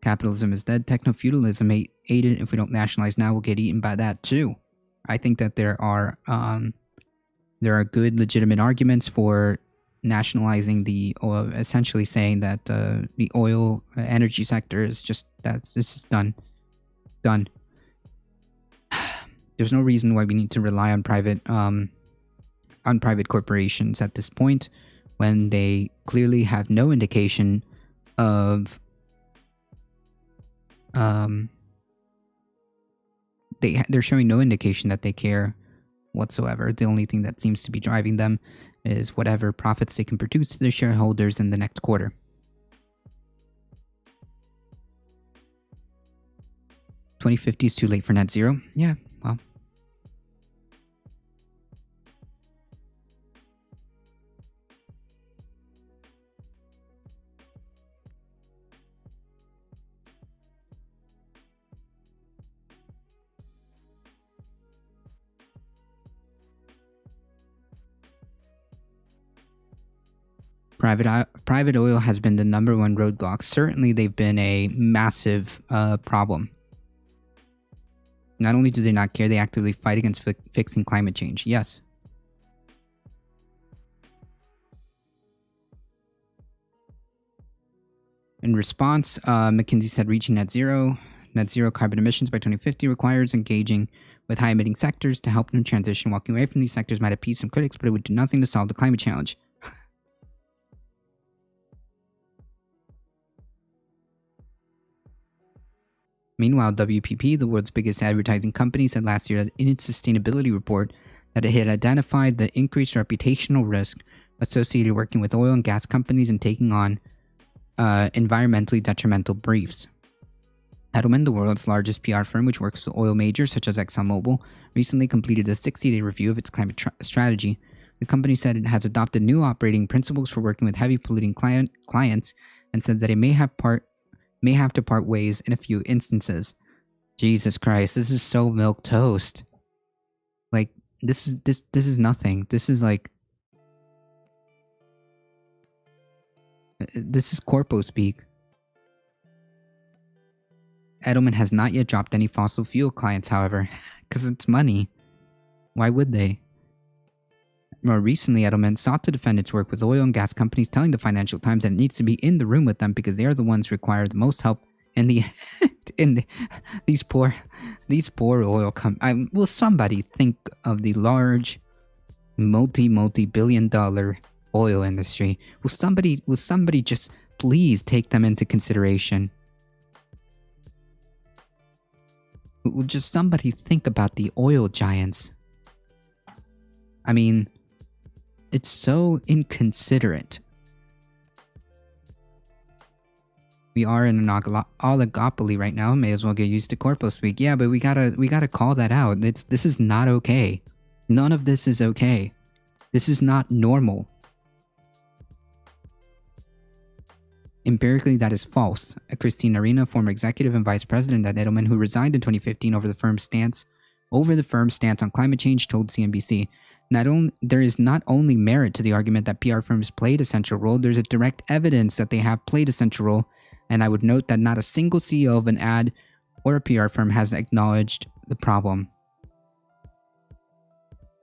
Capitalism is dead. Techno-feudalism ate it. If we don't nationalize now, we'll get eaten by that too. I think that there are good, legitimate arguments for nationalizing the oil, essentially saying that the oil energy sector is this is done. There's no reason why we need to rely on private corporations at this point when they clearly have no indication of they're showing no indication that they care whatsoever. The only thing that seems to be driving them is whatever profits they can produce to their shareholders in the next quarter. $2050 is too late for net zero. Yeah, well. Private oil has been the number one roadblock. Certainly, they've been a massive problem. Not only do they not care, they actively fight against fixing climate change. Yes. In response, McKinsey said reaching net zero carbon emissions by 2050 requires engaging with high-emitting sectors to help them transition. Walking away from these sectors might appease some critics, but it would do nothing to solve the climate challenge. Meanwhile, WPP, the world's biggest advertising company, said last year that in its sustainability report that it had identified the increased reputational risk associated working with oil and gas companies and taking on environmentally detrimental briefs. Edelman, the world's largest PR firm which works with oil majors such as ExxonMobil, recently completed a 60-day review of its climate strategy. The company said it has adopted new operating principles for working with heavy polluting clients and said that it may have to part ways in a few instances. Jesus Christ, this is so milquetoast. Like, this is nothing. This is like, this is corpo speak. Edelman has not yet dropped any fossil fuel clients, however, because it's money. Why would they? More recently, Edelman sought to defend its work with oil and gas companies, telling the Financial Times that it needs to be in the room with them because they are the ones who require the most help in these poor oil companies. Will somebody think of the large, multi-billion-dollar oil industry? Will somebody just please take them into consideration? Will just somebody think about the oil giants? I mean, it's so inconsiderate. We are in an oligopoly right now. May as well get used to corpo speak. Yeah, but we gotta call that out. This is not okay. None of this is okay. This is not normal. Empirically, that is false. Christine Arena, former executive and vice president at Edelman, who resigned in 2015 over the firm's stance on climate change, told CNBC, there is not only merit to the argument that PR firms played a central role, there's a direct evidence that they have played a central role, and I would note that not a single CEO of an ad or a PR firm has acknowledged the problem.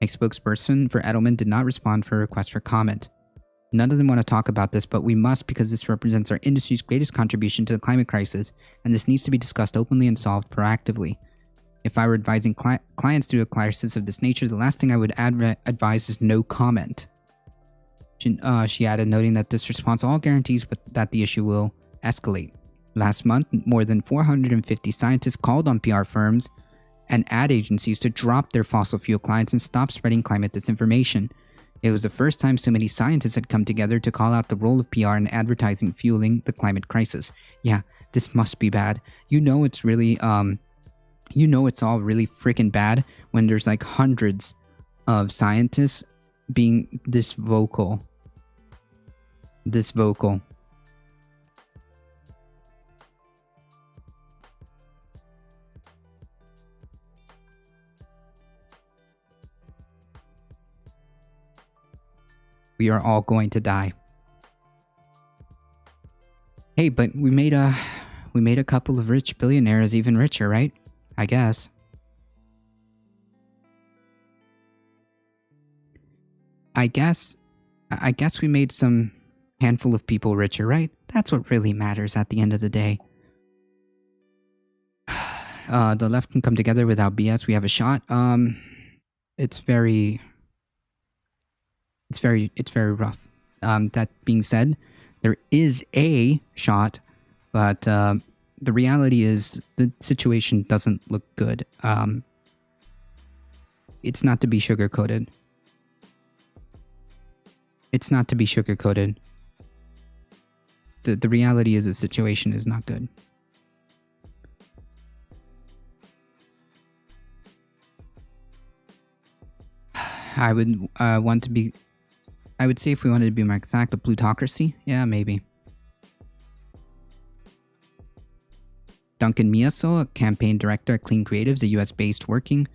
A spokesperson for Edelman did not respond for a request for comment. None of them want to talk about this, but we must because this represents our industry's greatest contribution to the climate crisis, and this needs to be discussed openly and solved proactively. If I were advising clients through a crisis of this nature, the last thing I would advise is no comment. She added, noting that this response all guarantees that the issue will escalate. Last month, more than 450 scientists called on PR firms and ad agencies to drop their fossil fuel clients and stop spreading climate disinformation. It was the first time so many scientists had come together to call out the role of PR in advertising fueling the climate crisis. Yeah, this must be bad. It's all really freaking bad when there's like hundreds of scientists being this vocal. We are all going to die. Hey, but we made a couple of rich billionaires even richer, right? I guess. I guess we made some handful of people richer, right? That's what really matters at the end of the day. The left can come together without BS. We have a shot. It's very rough. That being said, there is a shot, but the reality is the situation doesn't look good. It's not to be sugarcoated. The reality is the situation is not good. I would say if we wanted to be more exact, a plutocracy? Yeah, maybe. Duncan Miaso, a campaign director at Clean Creatives, a US-based working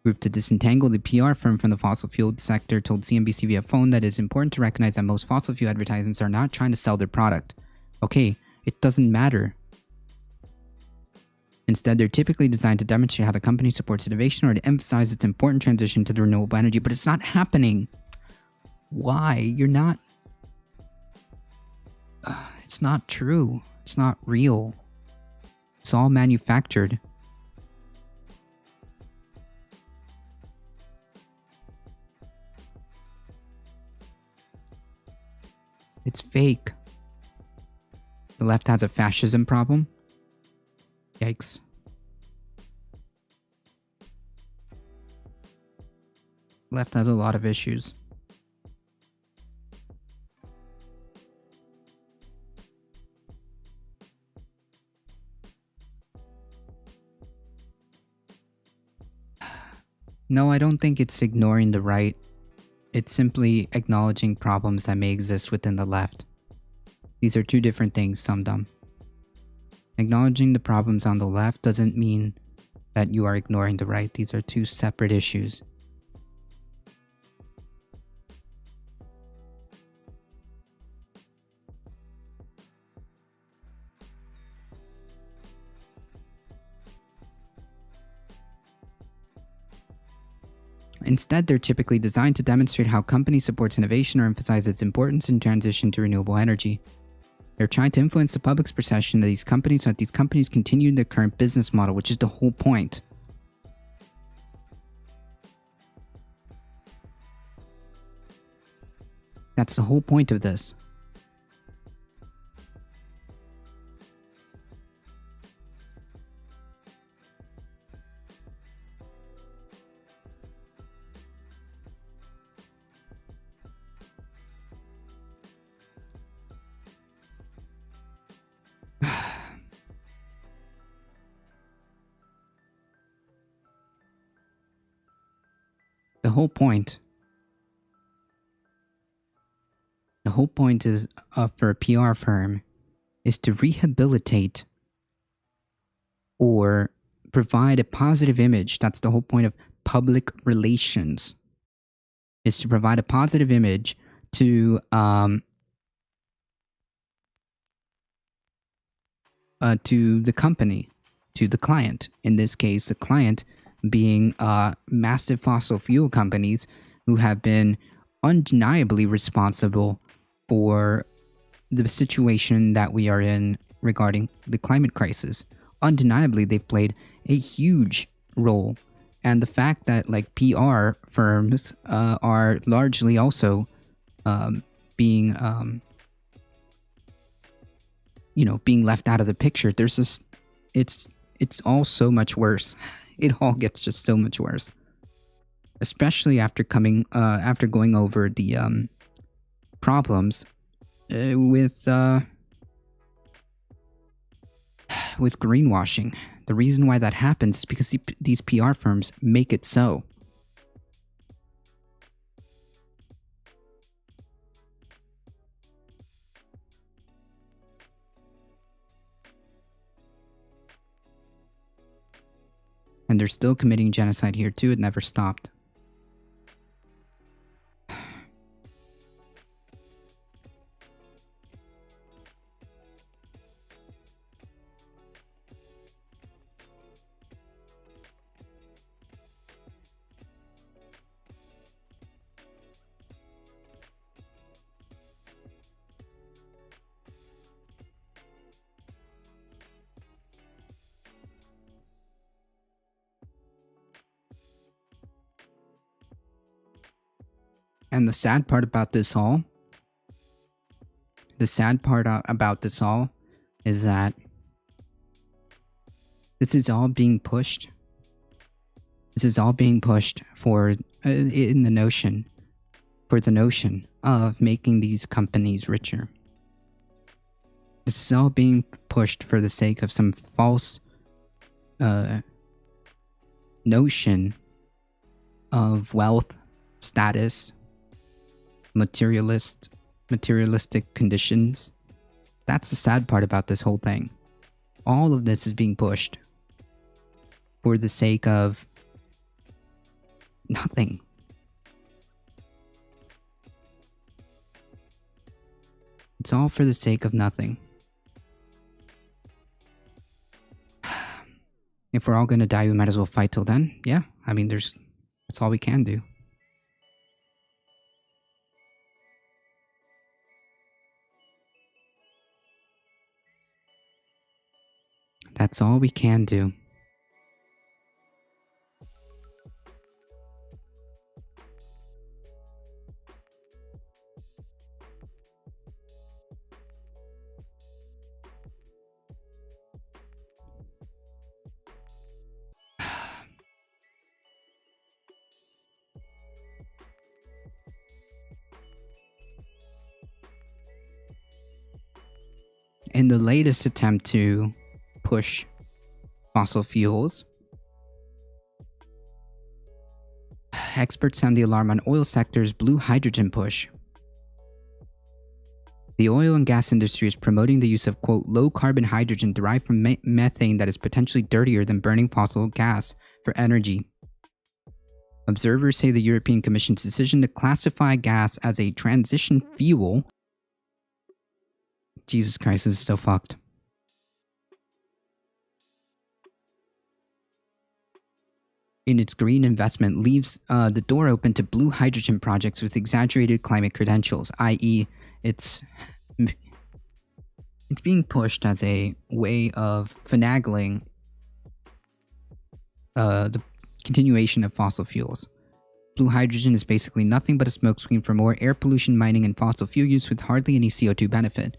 group to disentangle the PR firm from the fossil fuel sector, told CNBC via phone that it is important to recognize that most fossil fuel advertisements are not trying to sell their product. Okay, it doesn't matter. Instead, they're typically designed to demonstrate how the company supports innovation or to emphasize its important transition to the renewable energy, but it's not happening. Why? You're not... it's not true. It's not real. It's all manufactured. It's fake. The left has a fascism problem. Yeah, Yikes. Left has a lot of issues. No, I don't think it's ignoring the right. It's simply acknowledging problems that may exist within the left. These are two different things, Sumdum. Acknowledging the problems on the left doesn't mean that you are ignoring the right. These are two separate issues. Instead, they're typically designed to demonstrate how company supports innovation or emphasize its importance in transition to renewable energy. They're trying to influence the public's perception of these companies so that these companies continue their current business model, which is the whole point. That's the whole point of this. The whole point is for a PR firm is to rehabilitate or provide a positive image. That's the whole point of public relations, is to provide a positive image to the company, to the client. In this case, the client being massive fossil fuel companies who have been undeniably responsible for the situation that we are in regarding the climate crisis. Undeniably, they've played a huge role. And the fact that like PR firms are largely also being being left out of the picture, there's this, it's all so much worse. It all gets just so much worse, especially after going over the problems with greenwashing. The reason why that happens is because these PR firms make it so. And they're still committing genocide here too. It never stopped. And the sad part about this all, is that this is all being pushed. This is all being pushed for the notion of making these companies richer. This is all being pushed for the sake of some false notion of wealth, status, materialistic conditions. That's the sad part about this whole thing. All of this is being pushed for the sake of nothing. It's all for the sake of nothing. If we're all gonna die, we might as well fight till then. Yeah, I mean, that's all we can do. That's all we can do. In the latest attempt to push fossil fuels, experts sound the alarm on oil sector's blue hydrogen push. The oil and gas industry is promoting the use of, quote, low-carbon hydrogen derived from methane that is potentially dirtier than burning fossil gas for energy. Observers say the European Commission's decision to classify gas as a transition fuel... Jesus Christ, this is so fucked. In its green investment leaves the door open to blue hydrogen projects with exaggerated climate credentials, i.e., it's being pushed as a way of finagling the continuation of fossil fuels. Blue hydrogen is basically nothing but a smokescreen for more air pollution, mining, and fossil fuel use with hardly any CO2 benefit.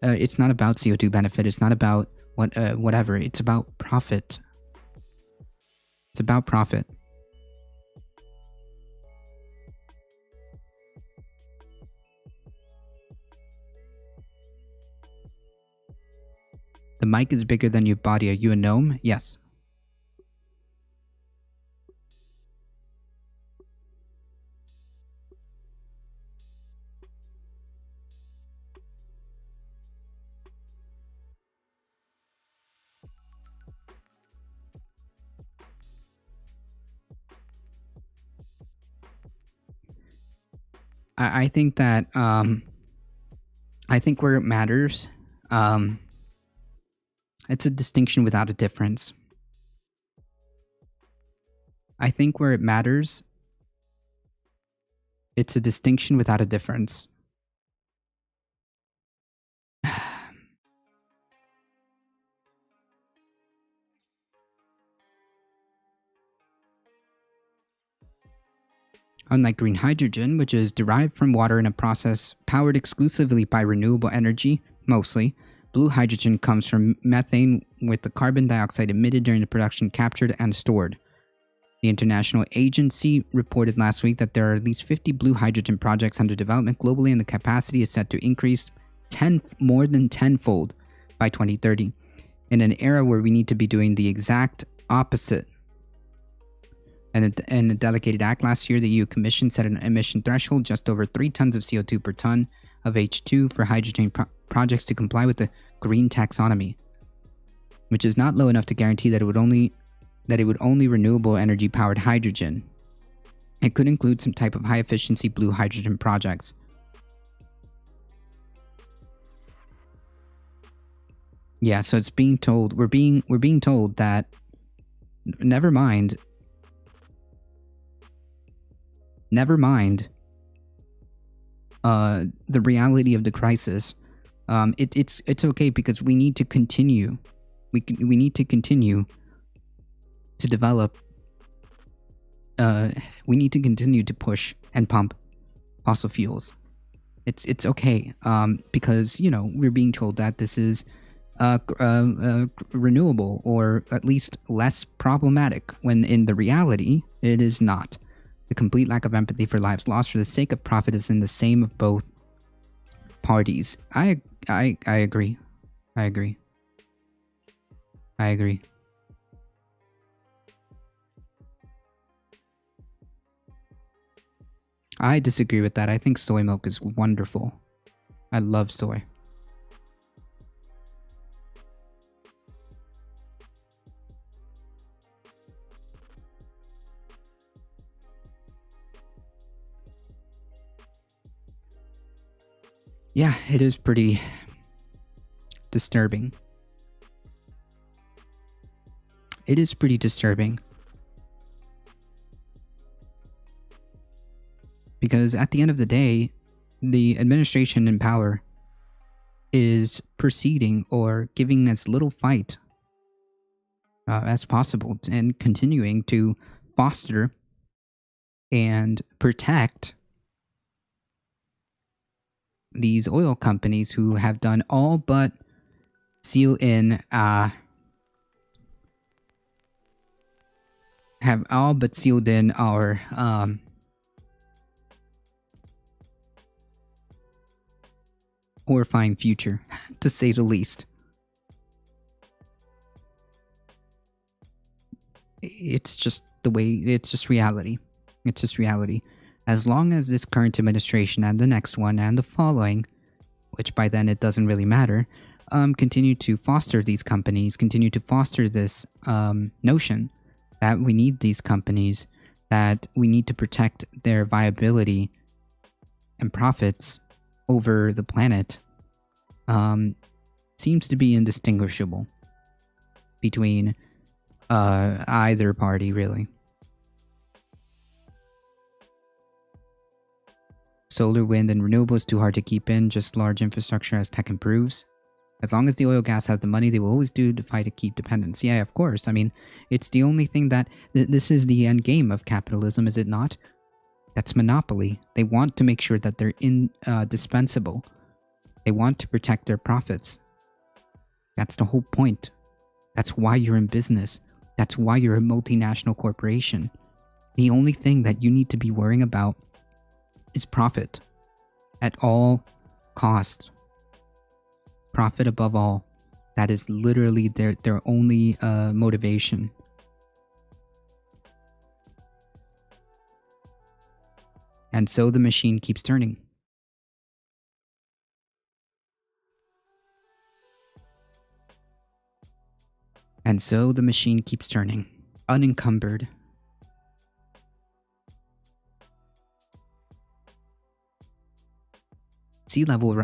It's not about CO2 benefit. It's not about whatever. It's about profit. It's about profit. The mic is bigger than your body. Are you a gnome? Yes. I think that I think where it matters, it's a distinction without a difference. I think where it matters, it's a distinction without a difference. Unlike green hydrogen, which is derived from water in a process powered exclusively by renewable energy, mostly, blue hydrogen comes from methane with the carbon dioxide emitted during the production captured and stored. The international agency reported last week that there are at least 50 blue hydrogen projects under development globally, and the capacity is set to increase more than tenfold by 2030, in an era where we need to be doing the exact opposite. And in a delegated act last year, the EU Commission set an emission threshold just over 3 tons of CO2 per ton of H2 for hydrogen projects to comply with the green taxonomy, which is not low enough to guarantee that it would only renewable energy powered hydrogen. It could include some type of high efficiency blue hydrogen projects. Yeah, so it's being told we're being told that never mind the reality of the crisis. It's okay because we need to continue. We need to continue to develop. We need to continue to push and pump fossil fuels. It's okay because we're being told that this is renewable or at least less problematic, when in the reality it is not. The complete lack of empathy for lives lost for the sake of profit is in the same of both parties. I agree. I agree. I disagree with that. I think soy milk is wonderful. I love soy. Yeah, it is pretty disturbing. It is pretty disturbing. Because at the end of the day, the administration in power is proceeding or giving as little fight as possible and continuing to foster and protect these oil companies who have done all but seal in have all but sealed in our horrifying future, to say the least. It's just the way, it's just reality. It's just reality. As long as this current administration and the next one and the following, which by then it doesn't really matter, continue to foster these companies, continue to foster this notion that we need these companies, that we need to protect their viability and profits over the planet, seems to be indistinguishable between either party, really. Solar, wind, and renewables too hard to keep in, just large infrastructure as tech improves. As long as the oil gas has the money, they will always do to fight to keep dependence. Yeah, of course. I mean, it's the only thing that... this is the end game of capitalism, is it not? That's monopoly. They want to make sure that they're indispensable. They want to protect their profits. That's the whole point. That's why you're in business. That's why you're a multinational corporation. The only thing that you need to be worrying about is profit at all costs. Profit above all. That is literally their only motivation. And so the machine keeps turning. And so the machine keeps turning, unencumbered.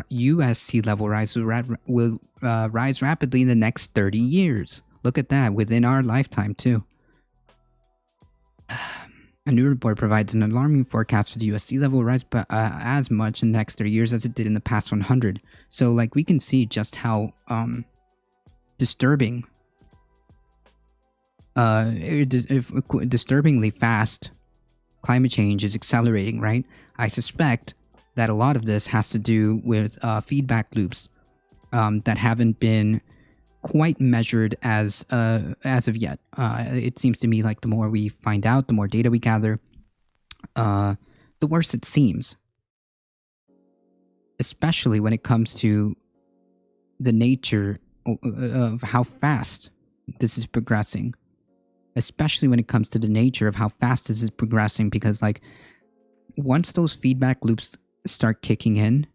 U.S. sea level rise will rise rapidly in the next 30 years. Look at that, within our lifetime too. A new report provides an alarming forecast for the U.S. sea level rise as much in the next 30 years as it did in the past 100. So, like, we can see just how disturbing, disturbingly fast climate change is accelerating, right? I suspect that a lot of this has to do with feedback loops that haven't been quite measured as of yet. It seems to me like the more we find out, the more data we gather, the worse it seems. Especially when it comes to the nature of how fast this is progressing. Especially when it comes to the nature of how fast this is progressing, because, like, once those feedback loops start kicking in,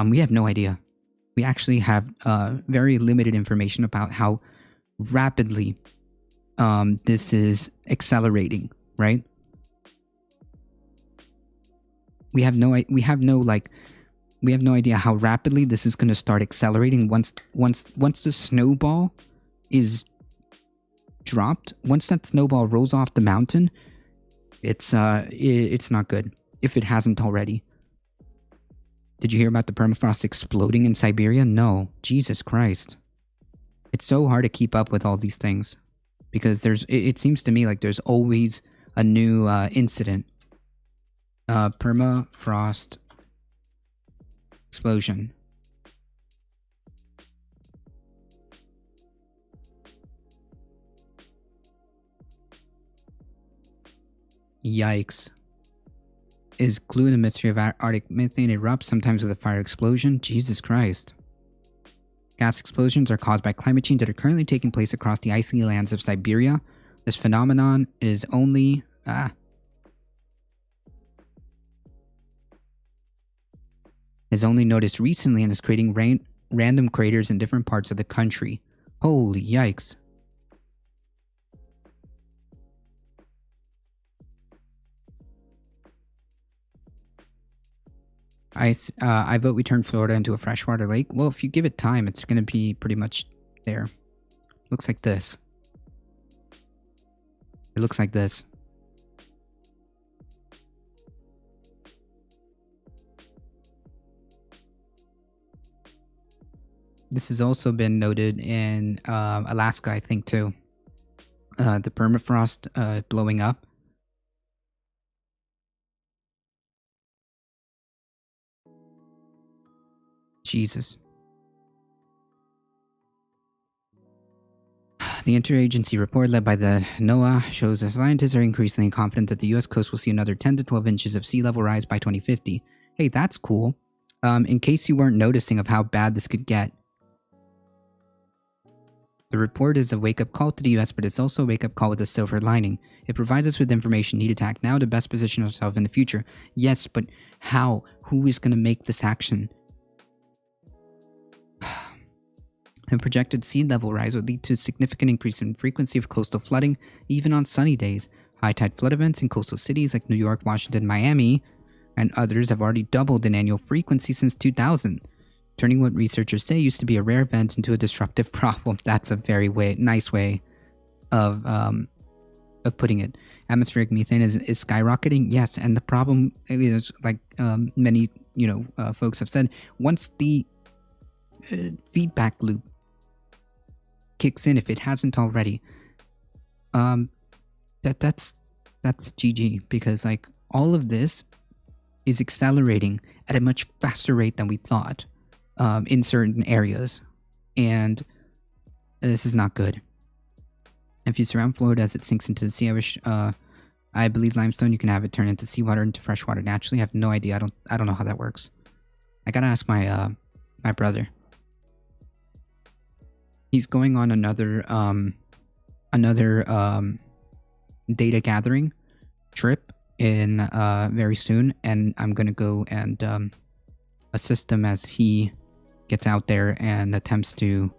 we have no idea. We actually have very limited information about how rapidly this is accelerating, right? We have no idea how rapidly this is going to start accelerating once the snowball is dropped. Once that snowball rolls off the mountain, it's not good, if it hasn't already. Did you hear about the permafrost exploding in Siberia? No. Jesus Christ. It's so hard to keep up with all these things, because it seems to me like there's always a new incident. Permafrost explosion. Yikes. Is clue in the mystery of Arctic methane erupts, sometimes with a fire explosion? Jesus Christ. Gas explosions are caused by climate change that are currently taking place across the icy lands of Siberia. This phenomenon is only... is only noticed recently and is creating random craters in different parts of the country. Holy yikes. I vote we turn Florida into a freshwater lake. Well, if you give it time, it's going to be pretty much there. Looks like this. It looks like this. This has also been noted in Alaska, I think, too. The permafrost blowing up. Jesus. The interagency report led by the NOAA shows that scientists are increasingly confident that the U.S. coast will see another 10 to 12 inches of sea level rise by 2050. Hey, that's cool. In case you weren't noticing of how bad this could get, the report is a wake-up call to the US, but it's also a wake-up call with a silver lining. It provides us with information needed to act now to best position ourselves in the future. Yes, but how? Who is going to make this action? A projected sea level rise would lead to a significant increase in frequency of coastal flooding, even on sunny days. High-tide flood events in coastal cities like New York, Washington, Miami, and others have already doubled in annual frequency since 2000. Turning what researchers say used to be a rare event into a disruptive problem. That's a very nice way of putting it. Atmospheric methane is skyrocketing, yes, and the problem is, like many folks have said, once the feedback loop kicks in, if it hasn't already, that's GG, because like all of this is accelerating at a much faster rate than we thought. In certain areas, and this is not good. If you surround Florida as it sinks into the sea, I believe limestone, you can have it turn into seawater, into fresh water naturally. I have no idea. I don't know how that works. I gotta ask my my brother. He's going on another data gathering trip in very soon, and I'm gonna go and assist him as he gets out there and attempts to,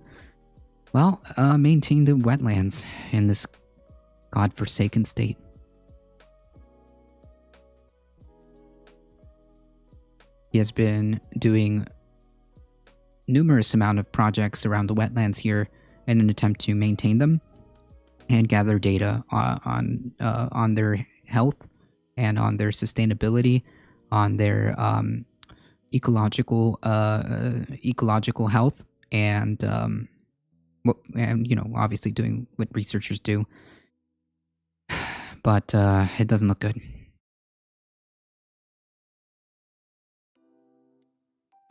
well, maintain the wetlands in this godforsaken state. He has been doing numerous amount of projects around the wetlands here in an attempt to maintain them and gather data on their health and on their sustainability, on their ecological health, and obviously doing what researchers do, but it doesn't look good.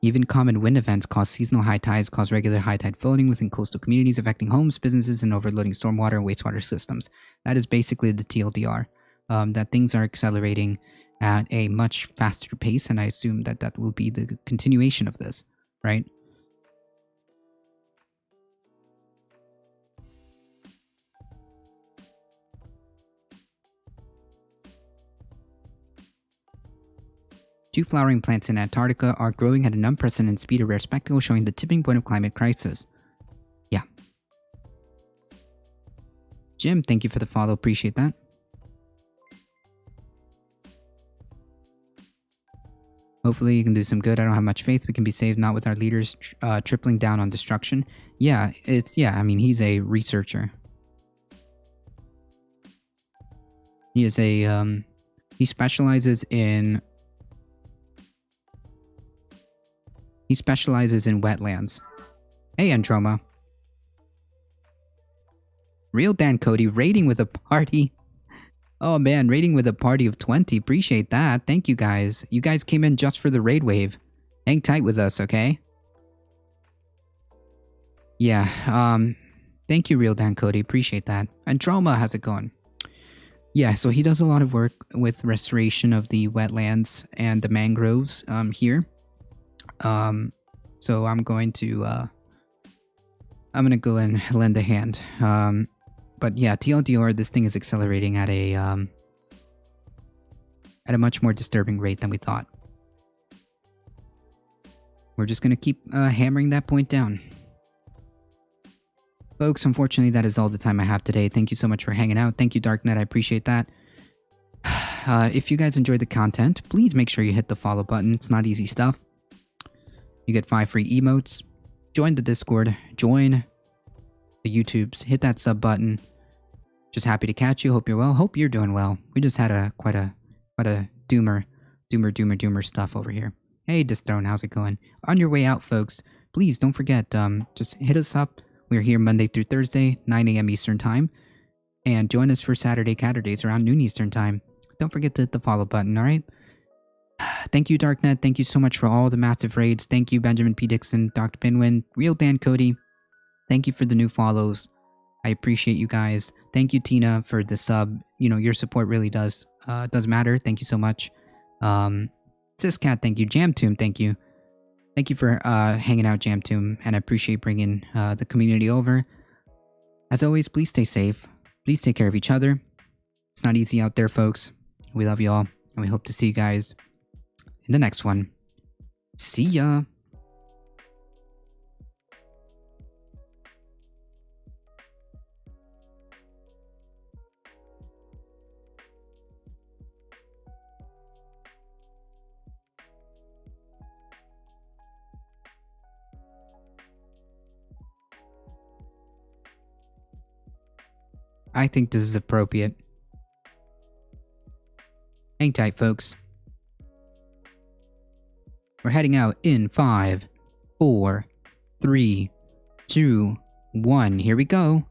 Even common wind events cause seasonal high tides, cause regular high tide flooding within coastal communities, affecting homes, businesses, and overloading stormwater and wastewater systems. That is basically the TLDR. That things are accelerating at a much faster pace, and I assume that that will be the continuation of this, right? Two flowering plants in Antarctica are growing at an unprecedented speed, a rare spectacle showing the tipping point of climate crisis. Yeah. Jim, thank you for the follow, appreciate that. Hopefully you can do some good. I don't have much faith we can be saved, not with our leaders tripling down on destruction. Yeah, I mean, he's a researcher. He is a, he specializes in wetlands. Hey, Androma. Real Dan Cody, raiding with a party. Oh man, raiding with a party of 20. Appreciate that. Thank you guys. You guys came in just for the raid wave. Hang tight with us, okay? Yeah, thank you, Real Dan Cody. Appreciate that. Androma, how's it going? Yeah, so he does a lot of work with restoration of the wetlands and the mangroves here. So I'm going to go and lend a hand. But yeah, TLDR, this thing is accelerating at a much more disturbing rate than we thought. We're just going to keep hammering that point down. Folks, unfortunately, that is all the time I have today. Thank you so much for hanging out. Thank you, Darknet. I appreciate that. If you guys enjoyed the content, please make sure you hit the follow button. It's not easy stuff. You get 5 free emotes. Join the Discord. Join the YouTubes. Hit that sub button. Just happy to catch you. Hope you're well. Hope you're doing well. We just had quite a doomer stuff over here. Hey, Disthrone, how's it going? On your way out, folks, please don't forget, just hit us up. We're here Monday through Thursday, 9 a.m. Eastern Time. And join us for Saturday Catterdays around noon Eastern Time. Don't forget to hit the follow button, alright? Thank you, Darknet. Thank you so much for all the massive raids. Thank you, Benjamin P. Dixon, Dr. Pinwin, Real Dan Cody. Thank you for the new follows. I appreciate you guys. Thank you, Tina, for the sub. You know, your support really does matter. Thank you so much. Siscat, thank you. Jamtoon, thank you. Thank you for hanging out, Jam Tomb, and I appreciate bringing the community over. As always, please stay safe. Please take care of each other. It's not easy out there, folks. We love you all, and we hope to see you guys in the next one. See ya! I think this is appropriate. Hang tight, folks. We're heading out in 5, 4, 3, 2, 1. Here we go.